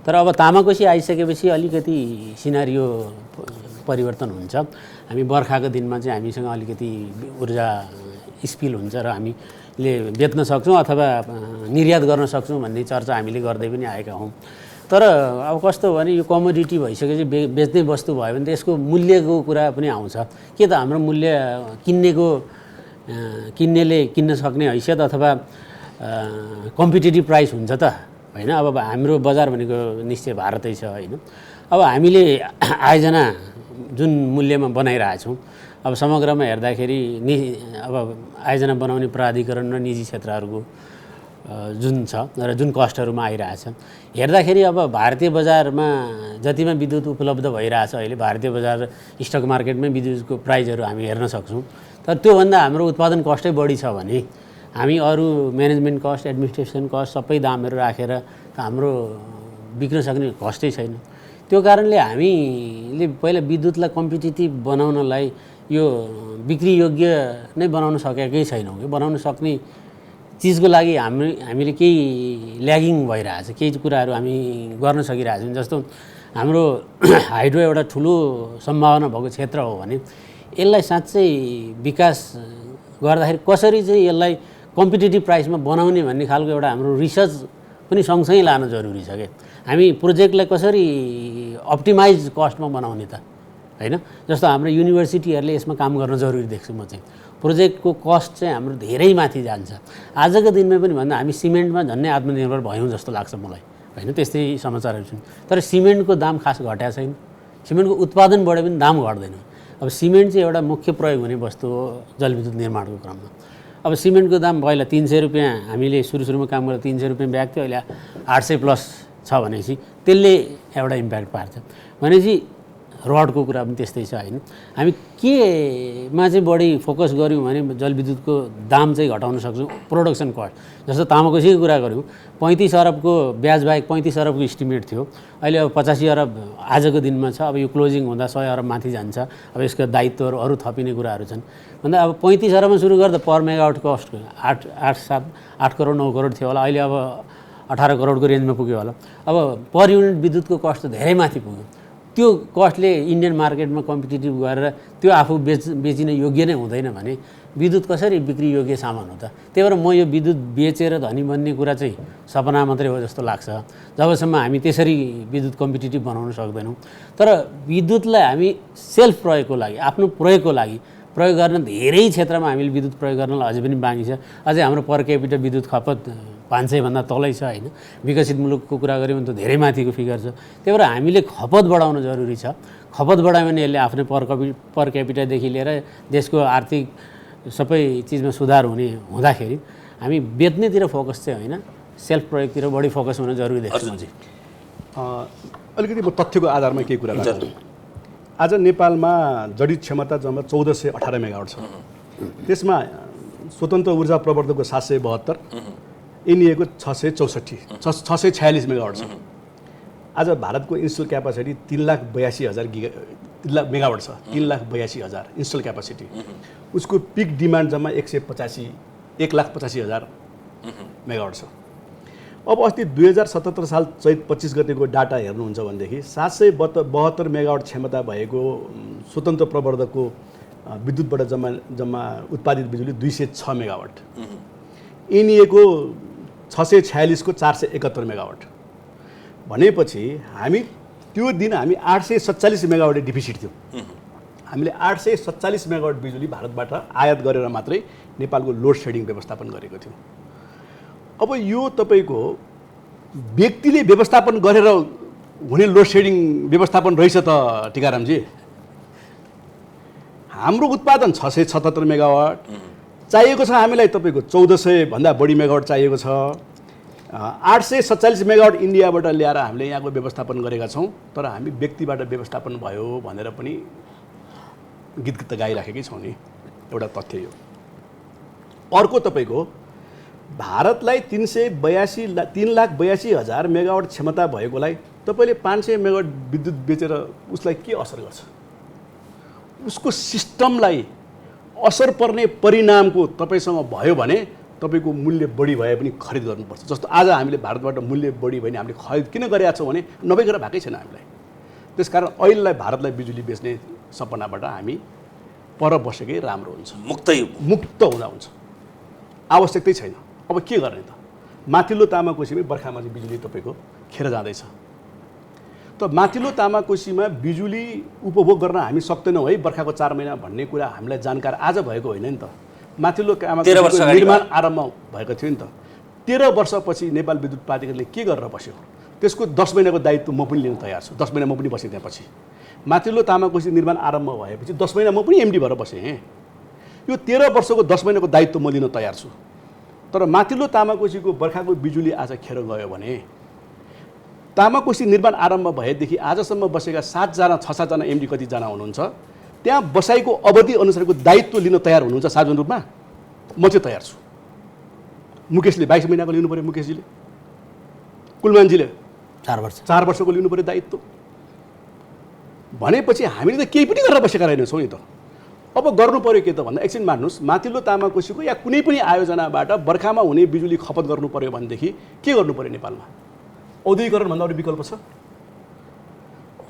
तर अब तामाकोसी आइसकेपछि अलिकति सिनारियो परिवर्तन हुन्छ। हामी बर्खाको दिनमा चाहिँ हामीसँग अलिकति ऊर्जा स्पिल हुन्छ र हामीले बेच्न सक्छौँ अथवा निर्यात गर्न सक्छौँ भन्ने चर्चा हामीले गर्दै पनि आएका हौँ। तर अब कस्तो हो भने यो कमोडिटी भइसकेपछि बेच्ने वस्तु भयो भने त यसको मूल्यको कुरा पनि आउँछ। के त हाम्रो मूल्य किन्नेले किन्न सक्ने हैसियत अथवा कम्पिटेटिभ प्राइस हुन्छ त होइन? अब हाम्रो बजार भनेको निश्चय भारतै छ होइन? अब हामीले आयोजना जुन मूल्यमा बनाइरहेछौँ, अब समग्रमा हेर्दाखेरि अब आयोजना बनाउने प्राधिकरण र निजी क्षेत्रहरूको जुन छ र जुन कस्टहरूमा आइरहेछ हेर्दाखेरि अब भारतीय बजारमा जतिमा विद्युत उपलब्ध भइरहेछ अहिले भारतीय बजार स्टक मार्केटमै विद्युतको प्राइजहरू हामी हेर्न सक्छौँ। तर त्योभन्दा हाम्रो उत्पादन कस्टै बढी छ भने हामी अरू म्यानेजमेन्ट कस्ट एडमिनिस्ट्रेसन कस्ट सबै दामहरू राखेर हाम्रो बिक्न सक्ने कस्टै छैन। त्यो कारणले हामीले पहिला विद्युतलाई कम्पिटिटिभ बनाउनलाई यो बिक्री योग्य नै बनाउन सकेकै छैनौँ। बनाउन सक्ने चिजको लागि हामीले केही ल्यागिङ भइरहेछ, केही कुराहरू हामी गर्न सकिरहेछौँ। जस्तो हाम्रो हाइड्रो एउटा ठुलो सम्भावना भएको क्षेत्र हो भने यसलाई साँच्चै विकास गर्दाखेरि कसरी चाहिँ यसलाई कम्पिटिटिभ प्राइसमा बनाउने भन्ने खालको एउटा हाम्रो रिसर्च पनि सँगसँगै लान जरुरी छ। क्या हामी प्रोजेक्टलाई कसरी अप्टिमाइज कस्टमा बनाउने त होइन? जस्तो हाम्रो युनिभर्सिटीहरूले यसमा काम गर्न जरुरी देख्छु म चाहिँ। प्रोजेक्टको कस्ट चाहिँ हाम्रो धेरै माथि जान्छ। आजको दिनमा पनि भन्दा हामी सिमेन्टमा झन्नै आत्मनिर्भर भयौँ जस्तो लाग्छ मलाई होइन? त्यस्तै समाचारहरू छन्। तर सिमेन्टको दाम खास घटेको छैन। सिमेन्टको उत्पादन बढ्यो पनि दाम घट्दैन। अब सिमेन्ट चाहिँ एउटा मुख्य प्रयोग हुने वस्तु हो जलविद्युत निर्माणको क्रममा। अब सिमेन्टको दाम पहिला 300 रुपियाँ हामीले सुरुमा काम गर्दा 300 रुपियाँ ब्याग थियो, अहिले 800 प्लस छ भनेपछि त्यसले एउटा इम्प्याक्ट पार्छ। भनेपछि रडको कुरा पनि त्यस्तै छ होइन? हामी केमा चाहिँ बढी फोकस गऱ्यौँ भने जलविद्युतको दाम चाहिँ घटाउन सक्छौँ। प्रोडक्सन कस्ट जस्तो तामाकोसीको कुरा गऱ्यौँ 35 अरबको ब्याज बाहेक 35 अरबको इस्टिमेट थियो, अहिले अब 85 अरब आजको दिनमा छ। अब यो क्लोजिङ हुँदा 100 अरब माथि जान्छ। अब यसको दायित्वहरू अरू थपिने कुराहरू छन् भन्दा अब 35 अरबमा सुरु गर्दा पर मेगावाट कस्ट 8 करोड 9 करोड थियो होला, अहिले अब 18 करोडको रेन्जमा पुग्यो होला। अब पर युनिट विद्युतको कस्ट त धेरै माथि पुग्यो। त्यो कस्टले इन्डियन मार्केटमा कम्पिटिटिभ गरेर त्यो आफू बेचिन योग्य नै हुँदैन भने विद्युत कसरी बिक्री योग्य सामान हो त? त्यही भएर म यो विद्युत बेचेर धनी बन्ने कुरा चाहिँ सपना मात्रै हो जस्तो लाग्छ जबसम्म हामी त्यसरी विद्युत कम्पिटिटिभ बनाउन सक्दैनौँ। तर विद्युतलाई हामी सेल्फ प्रयोगको लागि आफ्नो प्रयोगको लागि प्रयोग गर्न धेरै क्षेत्रमा हामीले विद्युत प्रयोग गर्नलाई अझै पनि बाँकी छ। अझै हाम्रो पर क्यापिटल विद्युत खपत 500 भन्दा तलै छ होइन? विकसित मुलुकको कुरा गऱ्यो भने त धेरै माथिको फिगर छ। त्यही भएर हामीले खपत बढाउन जरुरी छ। खपत बढायो भने यसले आफ्नो पर क्यापिटलदेखि लिएर देशको आर्थिक सबै चिजमा सुधार हुँदाखेरि हामी बेच्नेतिर फोकस चाहिँ होइन सेल्फ प्रयोगतिर बढी फोकस हुन जरुरी देख्छु। अलिकति म तथ्यको आधारमा केही कुरा गर्छु। आज नेपालमा जडित क्षमता जम्मा 1418 मेगावाट छ। त्यसमा स्वतन्त्र ऊर्जा प्रवर्धकको 772, एनइएको 646 मेगावाट छ। आज भारतको इन्स्टल क्यापासिटी 3,82,000 मेगावाट छ। 3,82,000 इन्स्टल क्यापासिटी। उसको पिक डिमान्ड जम्मा 1,85,000 मेगावाट छ। अब अस्ति 2077 साल चैत 25 गतेको डाटा हेर्नुहुन्छ भनेदेखि 772 मेगावाट क्षमता भएको स्वतन्त्र प्रवर्धकको विद्युतबाट जम्मा उत्पादित बिजुली 206 मेगावाट, एनइएको 646 को 471 मेगावाट भनेपछि हामी त्यो दिन हामी 847 मेगावाट डिफिसिट थियौँ। हामीले 847 मेगावाट बिजुली भारतबाट आयात गरेर मात्रै नेपालको लोड सेडिङ व्यवस्थापन गरेको थियौँ। अब यो तपाईँको व्यक्तिले व्यवस्थापन गरेर हुने लोड सेडिङ व्यवस्थापन रहेछ त टिकारामजी। हाम्रो उत्पादन 677 मेगावाट चाहिएको छ, हामीलाई तपाईँको 1400 भन्दा बढी मेगावाट चाहिएको छ। 847 मेगावाट इन्डियाबाट ल्याएर हामीले यहाँको व्यवस्थापन गरेका छौँ, तर हामी व्यक्तिबाट व्यवस्थापन भयो भनेर पनि गीत त गाइराखेकै छौँ नि, एउटा तथ्य यो। अर्को तपाईँको भारतलाई 3,82,000 मेगावाट क्षमता भएकोलाई तपाईँले 500 मेगावाट विद्युत बेचेर उसलाई के असर गर्छ? उसको सिस्टमलाई असर पर्ने परिणामको तपाईँसँग भयो भने तपाईँको मूल्य बढी भए पनि खरिद गर्नुपर्छ। जस्तो आज हामीले भारतबाट मूल्य बढी भयो भने हामीले खरिद किन गरेका छौँ भने नभइकन भएकै छैन हामीलाई। त्यसकारण अहिलेलाई भारतलाई बिजुली बेच्ने सपनाबाट हामी पर बसेकै राम्रो हुन्छ, मुक्त हुँदा हुन्छ, आवश्यकतै छैन। अब के गर्ने त? माथिल्लो तामाकोसीमै बर्खामा चाहिँ बिजुली तपाईँको खेर जाँदैछ, त माथिल्लो तामाकोसीमा बिजुली उपभोग गर्न हामी सक्दैनौँ है बर्खाको 4 महिना भन्ने कुरा हामीलाई जानकार आज भएको होइन नि त। माथिल्लो तामाकोसीको निर्माण आरम्भ भएको थियो नि त। 13 वर्षपछि नेपाल विद्युत प्राधिकरणले के गरेर बस्यो? त्यसको 10 महिनाको दायित्व म पनि लिन तयार छु। 10 महिना म पनि बसेँ त्यहाँपछि। माथिल्लो तामाकोसी निर्माण आरम्भ भएपछि 10 महिना म पनि एमडी भएर बसेँ। यो 13 वर्षको 10 महिनाको दायित्व म लिन तयार छु। तर माथिल्लो तामाकोसीको बर्खाको बिजुली आज खेर गयो भने तामाकोसी निर्माण आरम्भ भएदेखि आजसम्म बसेका 6-7जना एमडी कतिजना हुनुहुन्छ त्यहाँ बसाइको अवधि अनुसारको दायित्व लिन तयार हुनुहुन्छ सार्वजनिक रूपमा? म चाहिँ तयार छु। मुकेशले 22 महिनाको लिनु पऱ्यो, मुकेशजीले, कुलमानजीले 4 वर्षको लिनु पऱ्यो दायित्व भनेपछि हामीले त केही पनि गरेर बसेका रहेनछौँ नि त। अब गर्नु पऱ्यो के त भन्दा एकछिन मान्नुहोस्, माथिल्लो तामाकोसीको या कुनै पनि आयोजनाबाट बर्खामा हुने बिजुली खपत गर्नु पऱ्यो भनेदेखि के गर्नु पऱ्यो? नेपालमा औद्योगिकरणभन्दा अरू विकल्प छ?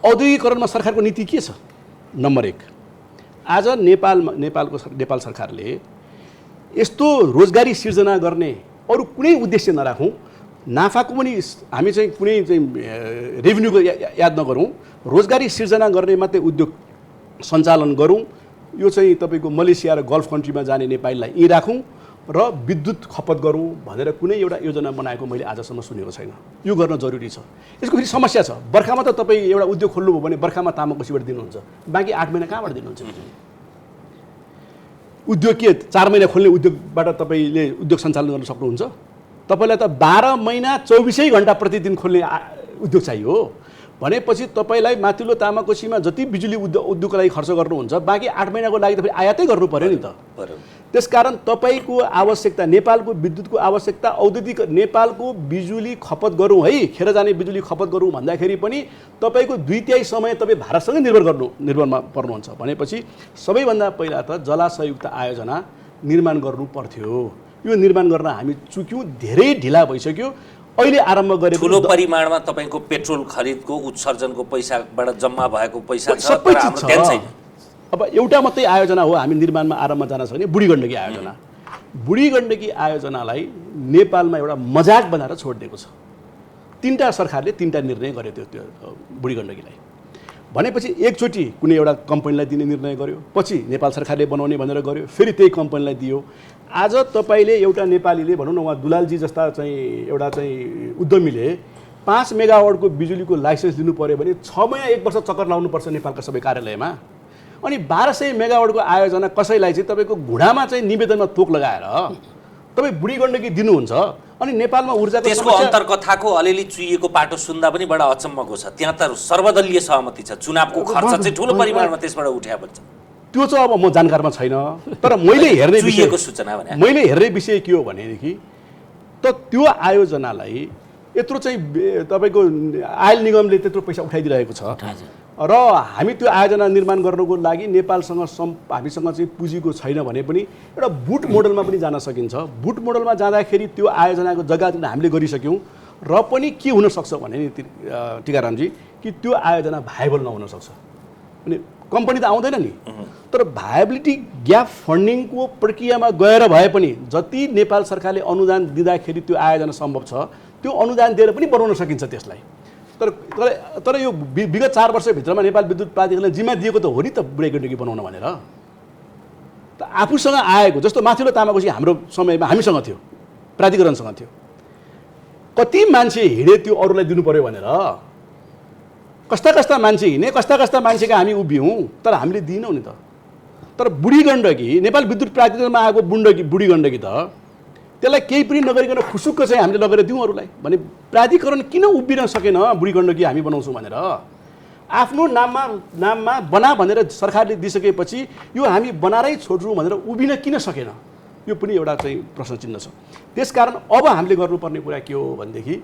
औद्योगिकरणमा सरकारको नीति के छ? नम्बर 1, आज नेपाल सरकारले यस्तो रोजगारी सिर्जना गर्ने अरू कुनै उद्देश्य नराखौँ, नाफाको पनि हामी चाहिँ कुनै चाहिँ रेभिन्यूको याद नगरौँ, रोजगारी सिर्जना गर्ने मात्रै उद्योग सञ्चालन गरौँ। यो चाहिँ तपाईँको मलेसिया र गल्फ कन्ट्रीमा जाने नेपालीलाई यहीँ राखौँ र विद्युत खपत गरौँ भनेर कुनै एउटा योजना बनाएको मैले आजसम्म सुनेको छैन। यो गर्न जरुरी छ। यसको फेरि समस्या छ। बर्खामा त तपाईँ एउटा उद्योग खोल्नुभयो भने बर्खामा तामाकोसीबाट दिनुहुन्छ, बाँकी 8 महिना कहाँबाट दिनुहुन्छ? उद्योग के 4 महिना खोल्ने उद्योगबाट तपाईँले उद्योग सञ्चालन गर्न सक्नुहुन्छ? तपाईँलाई त 12 महिना 24 घन्टा प्रतिदिन खोल्ने उद्योग चाहियो भनेपछि तपाईँलाई माथिल्लो तामाकोसीमा जति बिजुली उद्योगको लागि खर्च गर्नुहुन्छ बाँकी 8 महिनाको लागि त फेरि आयातै गर्नु पर्यो नि त। त्यसकारण तपाईँको आवश्यकता, नेपालको विद्युतको आवश्यकता, औद्योगिक नेपालको बिजुली खपत गरौँ है, खेर जाने बिजुली खपत गरौँ भन्दाखेरि पनि तपाईँको 2/3 समय तपाईँ भारतसँगै निर्भरमा पर्नुहुन्छ भनेपछि सबैभन्दा पहिला त जलाशययुक्त आयोजना निर्माण गर्नु पर्थ्यो। यो निर्माण गर्न हामी चुक्यौँ, धेरै ढिला भइसक्यो। अहिले आरम्भ गरेको ठुलो परिमाणमा तपाईँको पेट्रोल खरिदको उत्सर्जनको पैसाबाट जम्मा भएको पैसा छ, सबै तर हाम्रो ध्यान छैन। अब एउटा मात्रै आयोजना हो हामी निर्माणमा आरम्भ जान सक्ने, बुढी गण्डकी आयोजना। बुढी गण्डकी आयोजनालाई नेपालमा एउटा मजाक बनाएर छोडिदिएको छ। 3टा सरकारले 3टा निर्णय गर्यो त्यो बुढी गण्डकीलाई भनेपछि एकचोटि कुनै एउटा कम्पनीलाई दिने निर्णय गर्यो, पछि नेपाल सरकारले बनाउने भनेर गर्यो, फेरि त्यही कम्पनीलाई दियो। आज तपाईँले एउटा नेपालीले भनौँ न, उहाँ दुलालजी जस्ता चाहिँ एउटा चाहिँ उद्यमीले 5 मेगावाटको बिजुलीको लाइसेन्स लिनु पऱ्यो भने 6 महिना 1 वर्ष चक्कर लाउनुपर्छ नेपालका सबै कार्यालयमा। अनि 1200 मेगावाटको आयोजना कसैलाई चाहिँ तपाईँको घुँडामा चाहिँ निवेदनमा तोक लगाएर तपाईँ बुढी गण्डकी दिनुहुन्छ। अनि नेपालमा ऊर्जाको त्यसको अन्तर्कथाको अलिअलि चुइएको पाटो सुन्दा पनि बडा अचम्मको छ। त्यहाँ त सर्वदलीय सहमति छ, चुनावको खर्च चाहिँ ठुलो परिमाणमा त्यसबाट उठाएको छ। त्यो चाहिँ अब म जानकारमा छैन, तर मैले हेर्ने चुइएको सूचना भने मैले हेर्ने विषय के हो भनेदेखि त त्यो आयोजनालाई यत्रो चाहिँ तपाईँको आयल निगमले त्यत्रो पैसा उठाइदिरहेको छ र हामी त्यो आयोजना निर्माण गर्नको लागि नेपालसँग हामीसँग चाहिँ पुँजीको छैन भने पनि एउटा बुट मोडलमा पनि जान सकिन्छ। बुट मोडलमा जाँदाखेरि त्यो आयोजनाको जग्गा हामीले गरिसक्यौँ। र पनि के हुनसक्छ भने नि टिकारामजी कि त्यो आयोजना भाइबल नहुन सक्छ। अनि कम्पनी त आउँदैन नि, तर भाइबिलिटी ग्याप फन्डिङको प्रक्रियामा गएर भए पनि जति नेपाल सरकारले अनुदान दिँदाखेरि त्यो आयोजना सम्भव छ, त्यो अनुदान दिएर पनि बनाउन सकिन्छ त्यसलाई। तर तर तर यो विगत 4 वर्षभित्रमा नेपाल विद्युत प्राधिकरणले जिम्मा दिएको त हो नि त बुढी गण्डकी बनाउन भनेर। त आफूसँग आएको जस्तो माथिल्लो तामाकोशी हाम्रो समयमा हामीसँग थियो, प्राधिकरणसँग थियो, कति मान्छे हिँडे त्यो अरूलाई दिनु पर्यो भनेर, कस्ता कस्ता मान्छे हिँडे, कस्ता कस्ता मान्छेका हामी उभियौँ, तर हामीले दिनौँ नि त। तर बुढी गण्डकी नेपाल विद्युत प्राधिकरणमा आएको बुढी गण्डकी त त्यसलाई केही पनि नगरिकन खुसुक्क चाहिँ हामीले लगेर दिउँ अरूलाई भने प्राधिकरण किन उभिन सकेन बुढी गण्डकी हामी बनाउँछौँ भनेर। आफ्नो नाममा बना भनेर सरकारले दिइसकेपछि यो हामी बनाएरै छोड्छौँ भनेर उभिन किन सकेन, यो पनि एउटा चाहिँ प्रश्न चिन्ह छ। त्यसकारण अब हामीले गर्नुपर्ने कुरा के हो भनेदेखि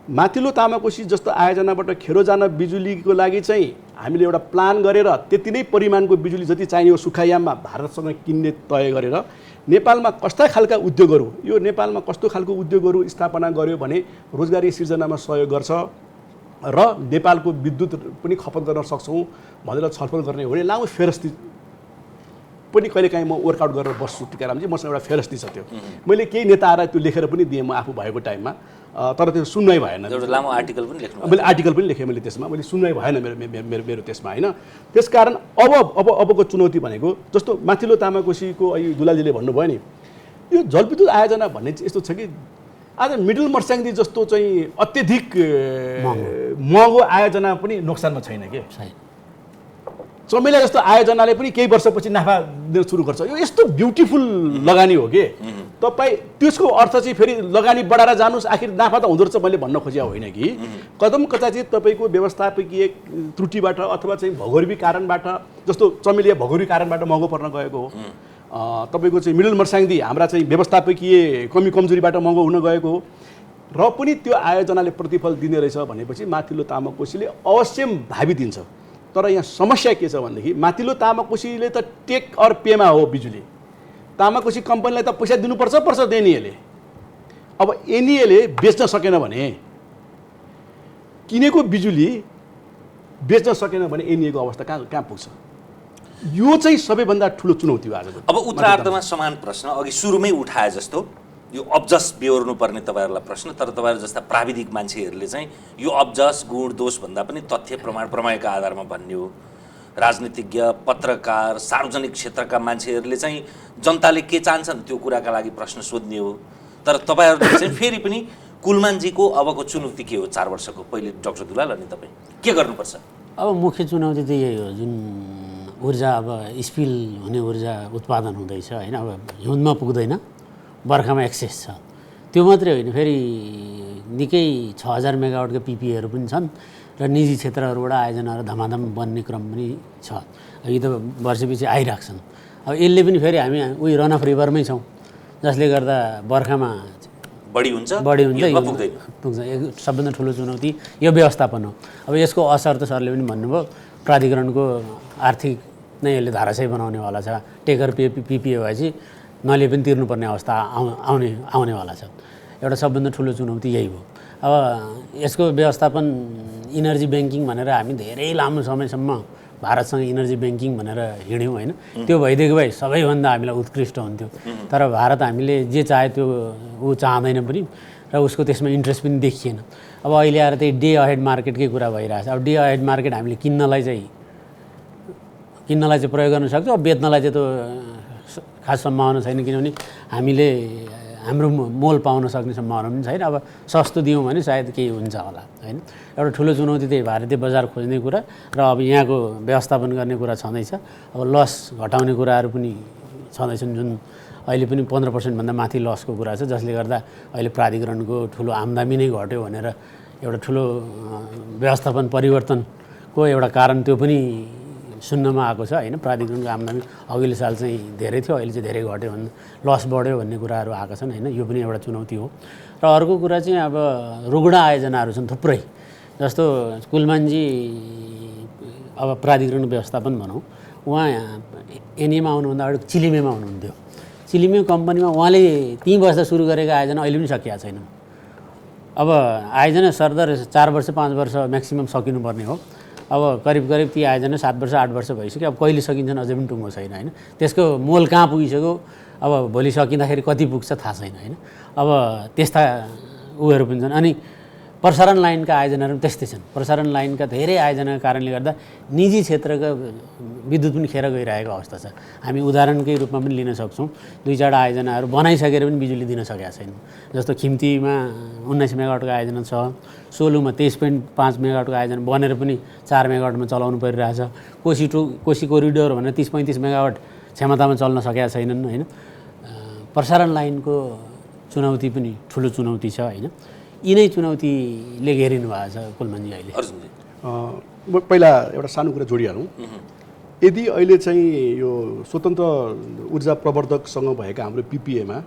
माथिल्लो तामाकोशी जस्तो आयोजनाबाट खेरो जान बिजुलीको लागि चाहिँ हामीले एउटा प्लान गरेर त्यति नै परिमाणको बिजुली जति चाहिने हो सुखायाममा भारतसँग किन्ने तय गरेर नेपालमा कस्ता खालका उद्योगहरू, यो नेपालमा कस्तो खालको उद्योगहरू स्थापना गर्यो भने रोजगारी सिर्जनामा सहयोग गर्छ र नेपालको विद्युत पनि खपत गर्न सक्छौँ भनेर छलफल गर्ने हो भने लामो फेरस्ती पनि कहिलेकाहीँ म वर्कआउट गरेर बस्छु टिकारामजी। मसँग एउटा फेरस्ती छ, त्यो मैले केही नेताहरूलाई त्यो लेखेर पनि दिएँ म आफू भएको टाइममा, तर त्यो सुन्नै भएन। एउटा लामो आर्टिकल पनि लेख्नु, मैले आर्टिकल पनि लेखेँ मैले त्यसमा, मैले सुन्नै भएन मेरो त्यसमा होइन। त्यसकारण अबको चुनौती भनेको जस्तो माथिल्लो तामाकोशीको अहिले दुलाजीले भन्नुभयो नि, यो जलविद्युत आयोजना भन्ने चाहिँ यस्तो छ कि आज मिडल मर्स्याङ्दी जस्तो चाहिँ अत्यधिक महँगो आयोजना पनि नोक्सानमा छैन के। चमेलिया जस्तो आयोजनाले पनि केही वर्षपछि नाफा दिन सुरु गर्छ। यो यस्तो ब्युटिफुल लगानी हो कि तपाईँ त्यसको अर्थ चाहिँ फेरि लगानी बढाएर जानुहोस्, आखिर नाफा त हुँदो रहेछ मैले भन्न खोजेको होइन कि कदम कदाचित तपाईँको व्यवस्थापकीय त्रुटिबाट अथवा चाहिँ भौगोलिक कारणबाट, जस्तो चमेलिया भौगोलिक कारणबाट महँगो पर्न गएको हो, तपाईँको चाहिँ मिडल मर्स्याङ्दी हाम्रा चाहिँ व्यवस्थापकीय कमी कमजोरीबाट महँगो हुन गएको हो, र पनि त्यो आयोजनाले प्रतिफल दिने रहेछ भनेपछि माथिल्लो तामाकोशीले अवश्य भावी दिन्छ। तर यहाँ समस्या के छ भनेदेखि माथिल्लो तामाकोशीले त टेक अर पेमा हो बिजुली, तामाकोशी कम्पनीलाई त पैसा दिनुपर्छ एनइएले। अब एनइएले बेच्न सकेन भने, किनेको बिजुली बेच्न सकेन भने एनइएको अवस्था कहाँ पुग्छ? यो चाहिँ सबैभन्दा ठुलो चुनौती हो आजको। अब उत्तरार्धमा समान प्रश्न अघि सुरुमै उठाए जस्तो यो अब्जस बेहोर्नु पर्ने तपाईँहरूलाई प्रश्न, तर तपाईँहरू जस्ता प्राविधिक मान्छेहरूले चाहिँ यो अब्जस गुण दोष भन्दा पनि तथ्य प्रमाणका आधारमा भन्ने हो। राजनीतिज्ञ, पत्रकार, सार्वजनिक क्षेत्रका मान्छेहरूले चाहिँ जनताले के चाहन्छन् त्यो कुराका लागि प्रश्न सोध्ने हो। तर तपाईँहरूले चाहिँ फेरि पनि कुलमानजीको अबको चुनौती के हो 4 वर्षको? पहिले डाक्टर दुलाल अनि तपाईँ के गर्नुपर्छ? अब मुख्य चुनौती त यही हो, जुन ऊर्जा अब स्पिल हुने ऊर्जा उत्पादन हुँदैछ होइन, अब हिउँदमा पुग्दैन, बर्खामा एक्सेस छ। त्यो मात्रै होइन, फेरि निकै 6000 मेगावाटको पिपिएहरू पनि छन् र निजी क्षेत्रहरूबाट आयोजनाहरू धमाधम बन्ने क्रम पनि छ। यी त वर्षपछि आइराख्छन्। अब यसले पनि फेरि हामी उही रन अफ रिभरमै छौँ, जसले गर्दा बर्खामा बढी हुन्छ, पुग्छ। सबभन्दा ठुलो चुनौती यो व्यवस्थापन हो। अब यसको असर त सरले पनि भन्नुभयो, प्राधिकरणको आर्थिक नै यसले धाराशय बनाउनेवाला छ। टेकर पिपिए भएपछि नले पनि तिर्नुपर्ने अवस्था आउनेवाला छ। एउटा सबभन्दा ठुलो चुनौती यही हो। अब यसको व्यवस्थापन इनर्जी ब्याङ्किङ भनेर हामी धेरै लामो समयसम्म भारतसँग इनर्जी ब्याङ्किङ भनेर हिँड्यौँ होइन, त्यो भइदिएको भए सबैभन्दा हामीलाई उत्कृष्ट हुन्थ्यो। तर भारत हामीले जे चाहे त्यो ऊ चाहँदैन पनि र उसको त्यसमा इन्ट्रेस्ट पनि देखिएन। अब अहिले आएर त्यही डे अहेड मार्केटकै कुरा भइरहेछ। अब डे अहेड मार्केट हामीले किन्नलाई चाहिँ प्रयोग गर्न सक्छौँ, अब बेच्नलाई चाहिँ त्यो खास सम्भावना छैन, किनभने हामीले हाम्रो मोल पाउन सक्ने सम्भावना पनि छैन। अब सस्तो दियौँ भने सायद केही हुन्छ होला होइन। एउटा ठुलो चुनौती त्यही भारतीय बजार खोज्ने कुरा र अब यहाँको व्यवस्थापन गर्ने कुरा छँदैछ। अब लस घटाउने कुराहरू पनि छँदैछन्, जुन अहिले पनि 15% माथि लसको कुरा छ, जसले गर्दा अहिले प्राधिकरणको ठुलो आम्दानी नै घट्यो भनेर एउटा ठुलो व्यवस्थापन परिवर्तनको एउटा कारण त्यो पनि सुन्नमा आएको छ होइन। प्राधिकरणको आम्दानी अघिल्लो साल चाहिँ धेरै थियो, अहिले चाहिँ धेरै घट्यो भन्ने, लस बढ्यो भन्ने कुराहरू आएका छन् होइन। यो पनि एउटा चुनौती हो। र अर्को कुरा चाहिँ अब रुग्णा आयोजनाहरू छन् थुप्रै, जस्तो कुलमानजी अब प्राधिकरण व्यवस्थापन भनौँ, उहाँ एनएमा आउनुभन्दा अगाडि चिलिमेमा हुनुहुन्थ्यो। चिलिमे कम्पनीमा उहाँले 3 वर्ष सुरु गरेको आयोजना अहिले पनि सकिएको छैन। अब आयोजना सरदर 4 वर्ष 5 वर्ष म्याक्सिमम सकिनुपर्ने हो। अब करिब ती आयोजना 7 वर्ष 8 वर्ष भइसक्यो। अब कहिले सकिन्छन् अझै पनि टुङ्गो छैन होइन। त्यसको मोल कहाँ पुगिसक्यो, अब भोलि सकिँदाखेरि कति पुग्छ थाहा छैन होइन। अब त्यस्ता उयोहरू पनि छन्। अनि प्रसारण लाइनका आयोजनाहरू पनि त्यस्तै छन्। प्रसारण लाइनका धेरै आयोजनाका कारणले गर्दा निजी क्षेत्रका विद्युत पनि खेर गइरहेको अवस्था छ। हामी उदाहरणकै रूपमा पनि लिन सक्छौँ। 2-4 आयोजनाहरू बनाइसकेर पनि बिजुली दिन सकेका छैनन्। जस्तो खिम्तीमा 19 मेगावाटको आयोजना छ, सोलुमा 23.5 मेगावाटको आयोजना बनेर पनि 4 मेगावाटमा चलाउनु परिरहेछ। कोशी कोरिडोर भनेर 30-35 मेगावाट क्षमतामा चल्न सकेका छैनन् होइन। प्रसारण लाइनको चुनौती पनि ठुलो चुनौती छ होइन। यिनै चुनौतीले घेरिनु भएको छ कुलमानजी अहिले। अर्जुनजी म पहिला एउटा सानो कुरा जोडिहालौँ। यदि अहिले चाहिँ यो स्वतन्त्र ऊर्जा प्रवर्धकसँग भएका हाम्रो पिपिएमा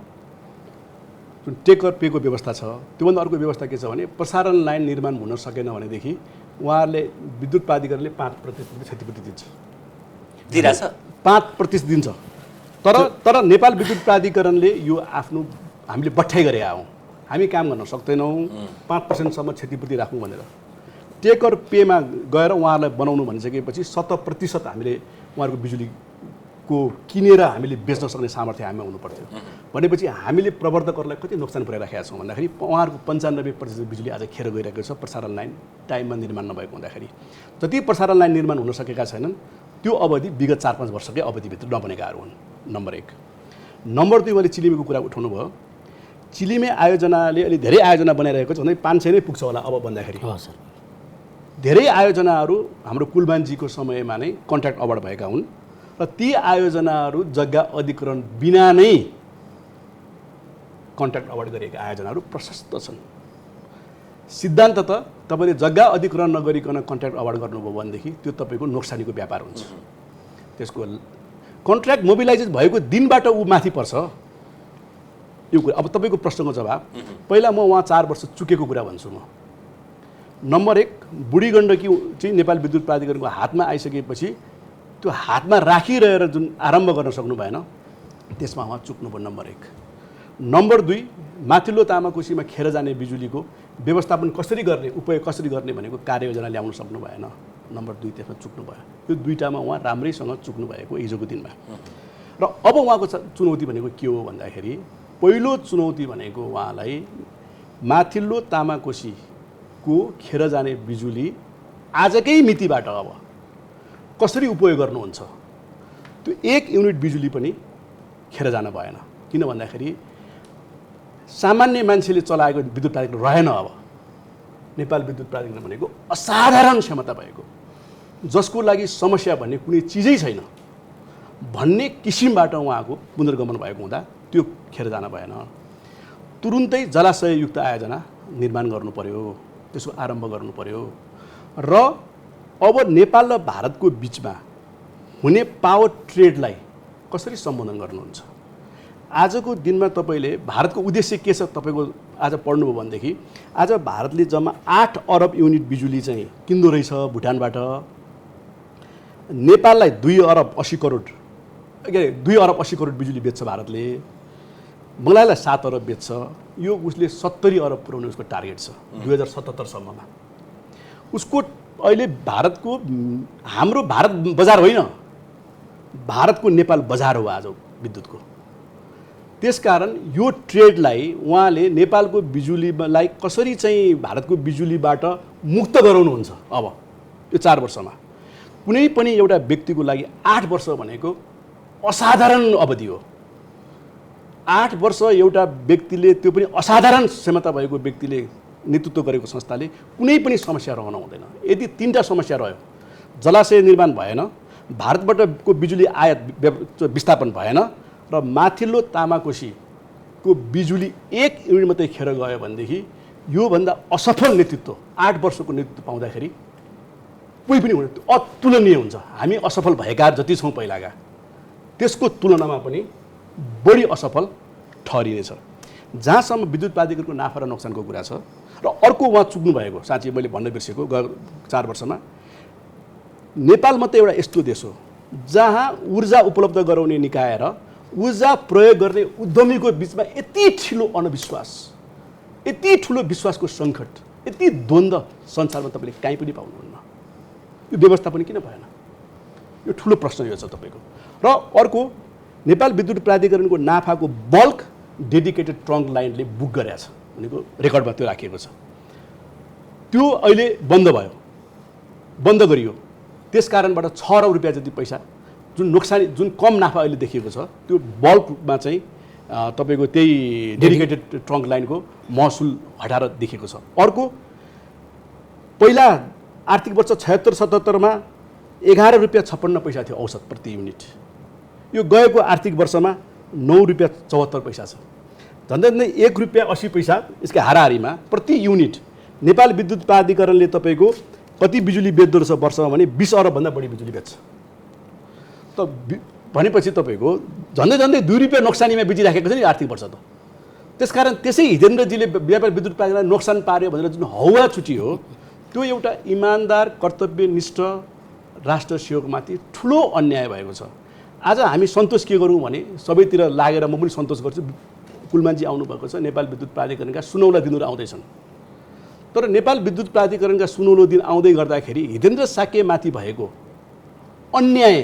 जुन टेकर पेको व्यवस्था छ, त्योभन्दा अर्को व्यवस्था के छ भने प्रसारण लाइन निर्माण हुन सकेन भनेदेखि उहाँहरूले विद्युत प्राधिकरणले 5% क्षतिपूर्ति दिन्छ। दिइरहेछ 5% दिन्छ। तर नेपाल विद्युत प्राधिकरणले यो आफ्नो हामीले बट्ठाइ गरेका हौँ, हामी काम गर्न सक्दैनौँ 5% क्षतिपूर्ति राखौँ भनेर। टेकर पेमा गएर उहाँहरूलाई बनाउनु भनिसकेपछि 100% हामीले उहाँहरूको बिजुलीको किनेर हामीले बेच्न सक्ने सामर्थ्य हामीमा हुनुपर्थ्यो। भनेपछि हामीले प्रवर्धकहरूलाई कति नोक्सान पुर्याइराखेका छौँ भन्दाखेरि उहाँहरूको 95% बिजुली आज खेर गइरहेको छ प्रसारण लाइन टाइममा निर्माण नभएको हुँदाखेरि। जति प्रसारण लाइन निर्माण हुन सकेका छैनन् त्यो अवधि विगत 4-5 वर्षकै अवधिभित्र नबनेकाहरू हुन्, नम्बर 1। नम्बर 2, मैले चिलिमेको कुरा उठाउनु भयो। चिलिमे आयोजनाले अलि धेरै आयोजना बनाइरहेको छ, झन्डै 500 नै पुग्छ होला अब भन्दाखेरि। धेरै आयोजनाहरू हाम्रो कुलमानजीको समयमा नै कन्ट्र्याक्ट अवार्ड भएका हुन् र ती आयोजनाहरू जग्गा अधिग्रहण बिना नै कन्ट्र्याक्ट अवार्ड गरिएका आयोजनाहरू प्रशस्त छन्। सिद्धान्त त तपाईँले जग्गा अधिग्रहण नगरिकन कन्ट्र्याक्ट अवार्ड गर्नुभयो भनेदेखि त्यो तपाईँको नोक्सानीको व्यापार हुन्छ। त्यसको कन्ट्र्याक्ट मोबिलाइज भएको दिनबाट ऊ माथि पर्छ। यो कुरा अब तपाईँको प्रश्नको जवाब पहिला म उहाँ 4 वर्ष चुकेको कुरा भन्छु। म नम्बर 1, बुढी गण्डकी चाहिँ नेपाल विद्युत प्राधिकरणको हातमा आइसकेपछि त्यो हातमा राखिरहेर जुन आरम्भ गर्न सक्नु भएन, त्यसमा उहाँ चुक्नुभयो नम्बर 1। नम्बर 2, माथिल्लो तामाकोसीमा खेर जाने बिजुलीको व्यवस्थापन कसरी गर्ने, उपयोग कसरी गर्ने भनेको कार्ययोजना ल्याउन सक्नु भएन, नम्बर 2 त्यसमा चुक्नु भयो। यो दुईटामा उहाँ राम्रैसँग चुक्नु भएको हिजोको दिनमा। र अब उहाँको चुनौती भनेको के हो भन्दाखेरि पहिलो चुनौती भनेको उहाँलाई माथिल्लो तामाकोसीको खेर जाने बिजुली आजकै मितिबाट अब कसरी उपयोग गर्नुहुन्छ। त्यो 1 युनिट बिजुली पनि खेर जान भएन। किन भन्दाखेरि सामान्य मान्छेले चलाएको विद्युत प्राधिकरण रहेन। अब नेपाल विद्युत प्राधिकरण भनेको असाधारण क्षमता भएको, जसको लागि समस्या भन्ने कुनै चिजै छैन भन्ने किसिमबाट उहाँको पुनर्गमन भएको हुँदा त्यो खेर जान भएन। तुरुन्तै जलाशययुक्त आयोजना निर्माण गर्नु पर्यो, त्यसको आरम्भ गर्नु पर्यो। र अब नेपाल र भारतको बिचमा हुने पावर ट्रेडलाई कसरी सम्बोधन गर्नुहुन्छ। आजको दिनमा तपाईँले भारतको उद्देश्य के छ तपाईँको आज पढ्नुभयो भनेदेखि आज भारतले जम्मा 8 अरब युनिट बिजुली चाहिँ किन्दो रहेछ भुटानबाट। नेपाललाई 2 अरब 80 करोड बिजुली बेच्छ भारतले, बङ्गलादेशलाई 7 अरब बेच्छ। यो उसले 70 अरब पुर्याउने उसको टार्गेट छ 2077 सम्ममा। उसको अहिले भारतको हाम्रो भारत बजार होइन, भारतको नेपाल बजार हो आज विद्युतको। त्यसकारण यो ट्रेडलाई उहाँले नेपालको बिजुलीलाई कसरी चाहिँ भारतको बिजुलीबाट मुक्त गराउनुहुन्छ। अब यो 4 वर्षमा कुनै पनि एउटा व्यक्तिको लागि 8 वर्ष भनेको असाधारण अवधि हो। 8 वर्ष एउटा व्यक्तिले, त्यो पनि असाधारण क्षमता भएको व्यक्तिले नेतृत्व गरेको संस्थाले कुनै पनि समस्या रहन हुँदैन। यदि 3टा समस्या रह्यो, जलाशय निर्माण भएन, भारतबाटको बिजुली आयात विस्थापन भएन र माथिल्लो तामाकोसीको बिजुली 1 युनिट मात्रै खेर गयो भनेदेखि योभन्दा असफल नेतृत्व 8 वर्षको नेतृत्व पाउँदाखेरि कोही पनि हुँदैन, अतुलनीय हुन्छ। हामी असफल भएका जति छौँ पहिलाका, त्यसको तुलनामा पनि बढी असफल ठहरिनेछ। जहाँसम्म विद्युत प्राधिकरणको नाफा र नोक्सानको कुरा छ। र अर्को उहाँ चुक्नु भएको, साँच्चै मैले भन्न बिर्सेको, 4 वर्षमा नेपाल मात्रै एउटा यस्तो देश हो जहाँ ऊर्जा उपलब्ध गराउने निकाय र ऊर्जा प्रयोग गर्ने उद्यमीको बिचमा यति ठुलो अनविश्वास, यति ठुलो विश्वासको सङ्कट, यति द्वन्द्व संसारमा तपाईँले कहीँ पनि पाउनुहुन्न। यो व्यवस्थापन किन भएन? यो ठुलो प्रश्न यो छ तपाईँको। र अर्को, नेपाल विद्युत प्राधिकरणको नाफाको बल्क डेडिकेटेड ट्रङ्क लाइनले बुक गरेछ भनेको रेकर्डमा त्यो राखिएको छ। त्यो अहिले बन्द भयो, बन्द गरियो। त्यस कारणबाट 6 अरब रुपियाँ जति पैसा जुन नोक्सानी, जुन कम नाफा अहिले देखिएको छ, त्यो बल्कमा चाहिँ तपाईँको त्यही डेडिकेटेड ट्रङ्क लाइनको महसुल हटाएर देखिएको छ। अर्को, पहिला आर्थिक वर्ष 76-77मा 11 रुपियाँ 56 पैसा थियो औसत प्रति युनिट। यो गएको आर्थिक वर्षमा 9 रुपियाँ 74 पैसा छ। झन्डै झन्डै 1 रुपियाँ 80 पैसा यसको हाराहारीमा प्रति युनिट नेपाल विद्युत प्राधिकरणले तपाईँको कति बिजुली बेच्दो रहेछ वर्षमा भने 20 अरबभन्दा बढी बिजुली बेच्छ। त भनेपछि तपाईँको झन्डै झन्डै 2 रुपियाँ नोक्सानीमा बेचिराखेको छ नि आर्थिक वर्ष त। त्यसकारण त्यसै हितेन्द्रजीले नेपाल विद्युत प्राधिकरण नोक्सान पार्यो भनेर जुन हौवा छुट्यो, त्यो एउटा इमान्दार कर्तव्यनिष्ठ राष्ट्र सेवकमाथि ठुलो अन्याय भएको छ। आज हामी सन्तोष के गरौँ भने सबैतिर लागेर म पनि सन्तोष गर्छु, कुलमानजी आउनुभएको छ, नेपाल विद्युत प्राधिकरणका सुनौला दिनहरू आउँदैछन्। तर नेपाल विद्युत प्राधिकरणका सुनौलो दिन आउँदै गर्दाखेरि हितेन्द्र साक्यमाथि भएको अन्याय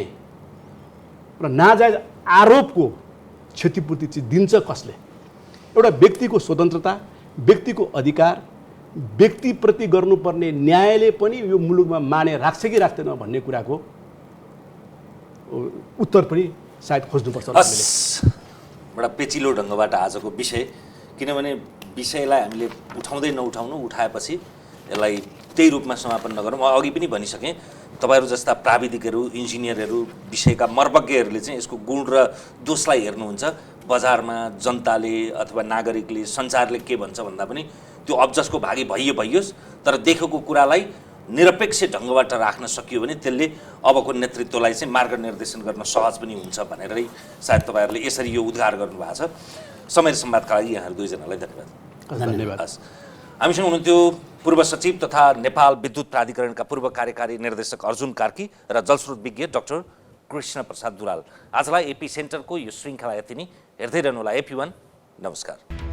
र नाजायज आरोपको क्षतिपूर्ति चाहिँ दिन्छ कसले? एउटा व्यक्तिको स्वतन्त्रता, व्यक्तिको अधिकार, व्यक्तिप्रति गर्नुपर्ने न्यायले पनि यो मुलुकमा माने राख्छ कि राख्दैन भन्ने कुराको उत्तर पनि सायद खोज्नुपर्छ। बडा पेचिलो ढङ्गबाट आजको विषय, किनभने विषयलाई हामीले उठाउँदै नउठाउनु, उठाएपछि यसलाई त्यही रूपमा समापन नगरौँ। म अघि पनि भनिसकेँ, तपाईँहरू जस्ता प्राविधिकहरू, इन्जिनियरहरू, विषयका मर्मज्ञहरूले चाहिँ यसको गुण र दोषलाई हेर्नुहुन्छ। बजारमा जनताले अथवा नागरिकले, सञ्चारले के भन्छ भन्दा पनि त्यो अब्जसको भागी भइयोस्, तर देखेको कुरालाई निरपेक्ष ढङ्गबाट राख्न सकियो भने त्यसले अबको नेतृत्वलाई चाहिँ मार्गनिर्देशन गर्न सहज पनि हुन्छ भनेरै सायद तपाईँहरूले यसरी यो उद्घार गर्नुभएको छ। समय र संवादका लागि यहाँहरू दुईजनालाई धन्यवाद। धन्यवाद। हामीसँग हुनुहुन्थ्यो पूर्व सचिव तथा नेपाल विद्युत प्राधिकरणका पूर्व कार्यकारी निर्देशक अर्जुन कार्की र जलस्रोत विज्ञ डाक्टर कृष्ण प्रसाद दुलाल। आजलाई एपी सेन्टरको यो श्रृङ्खला यति नै। हेर्दै रहनुहोला AP1। नमस्कार।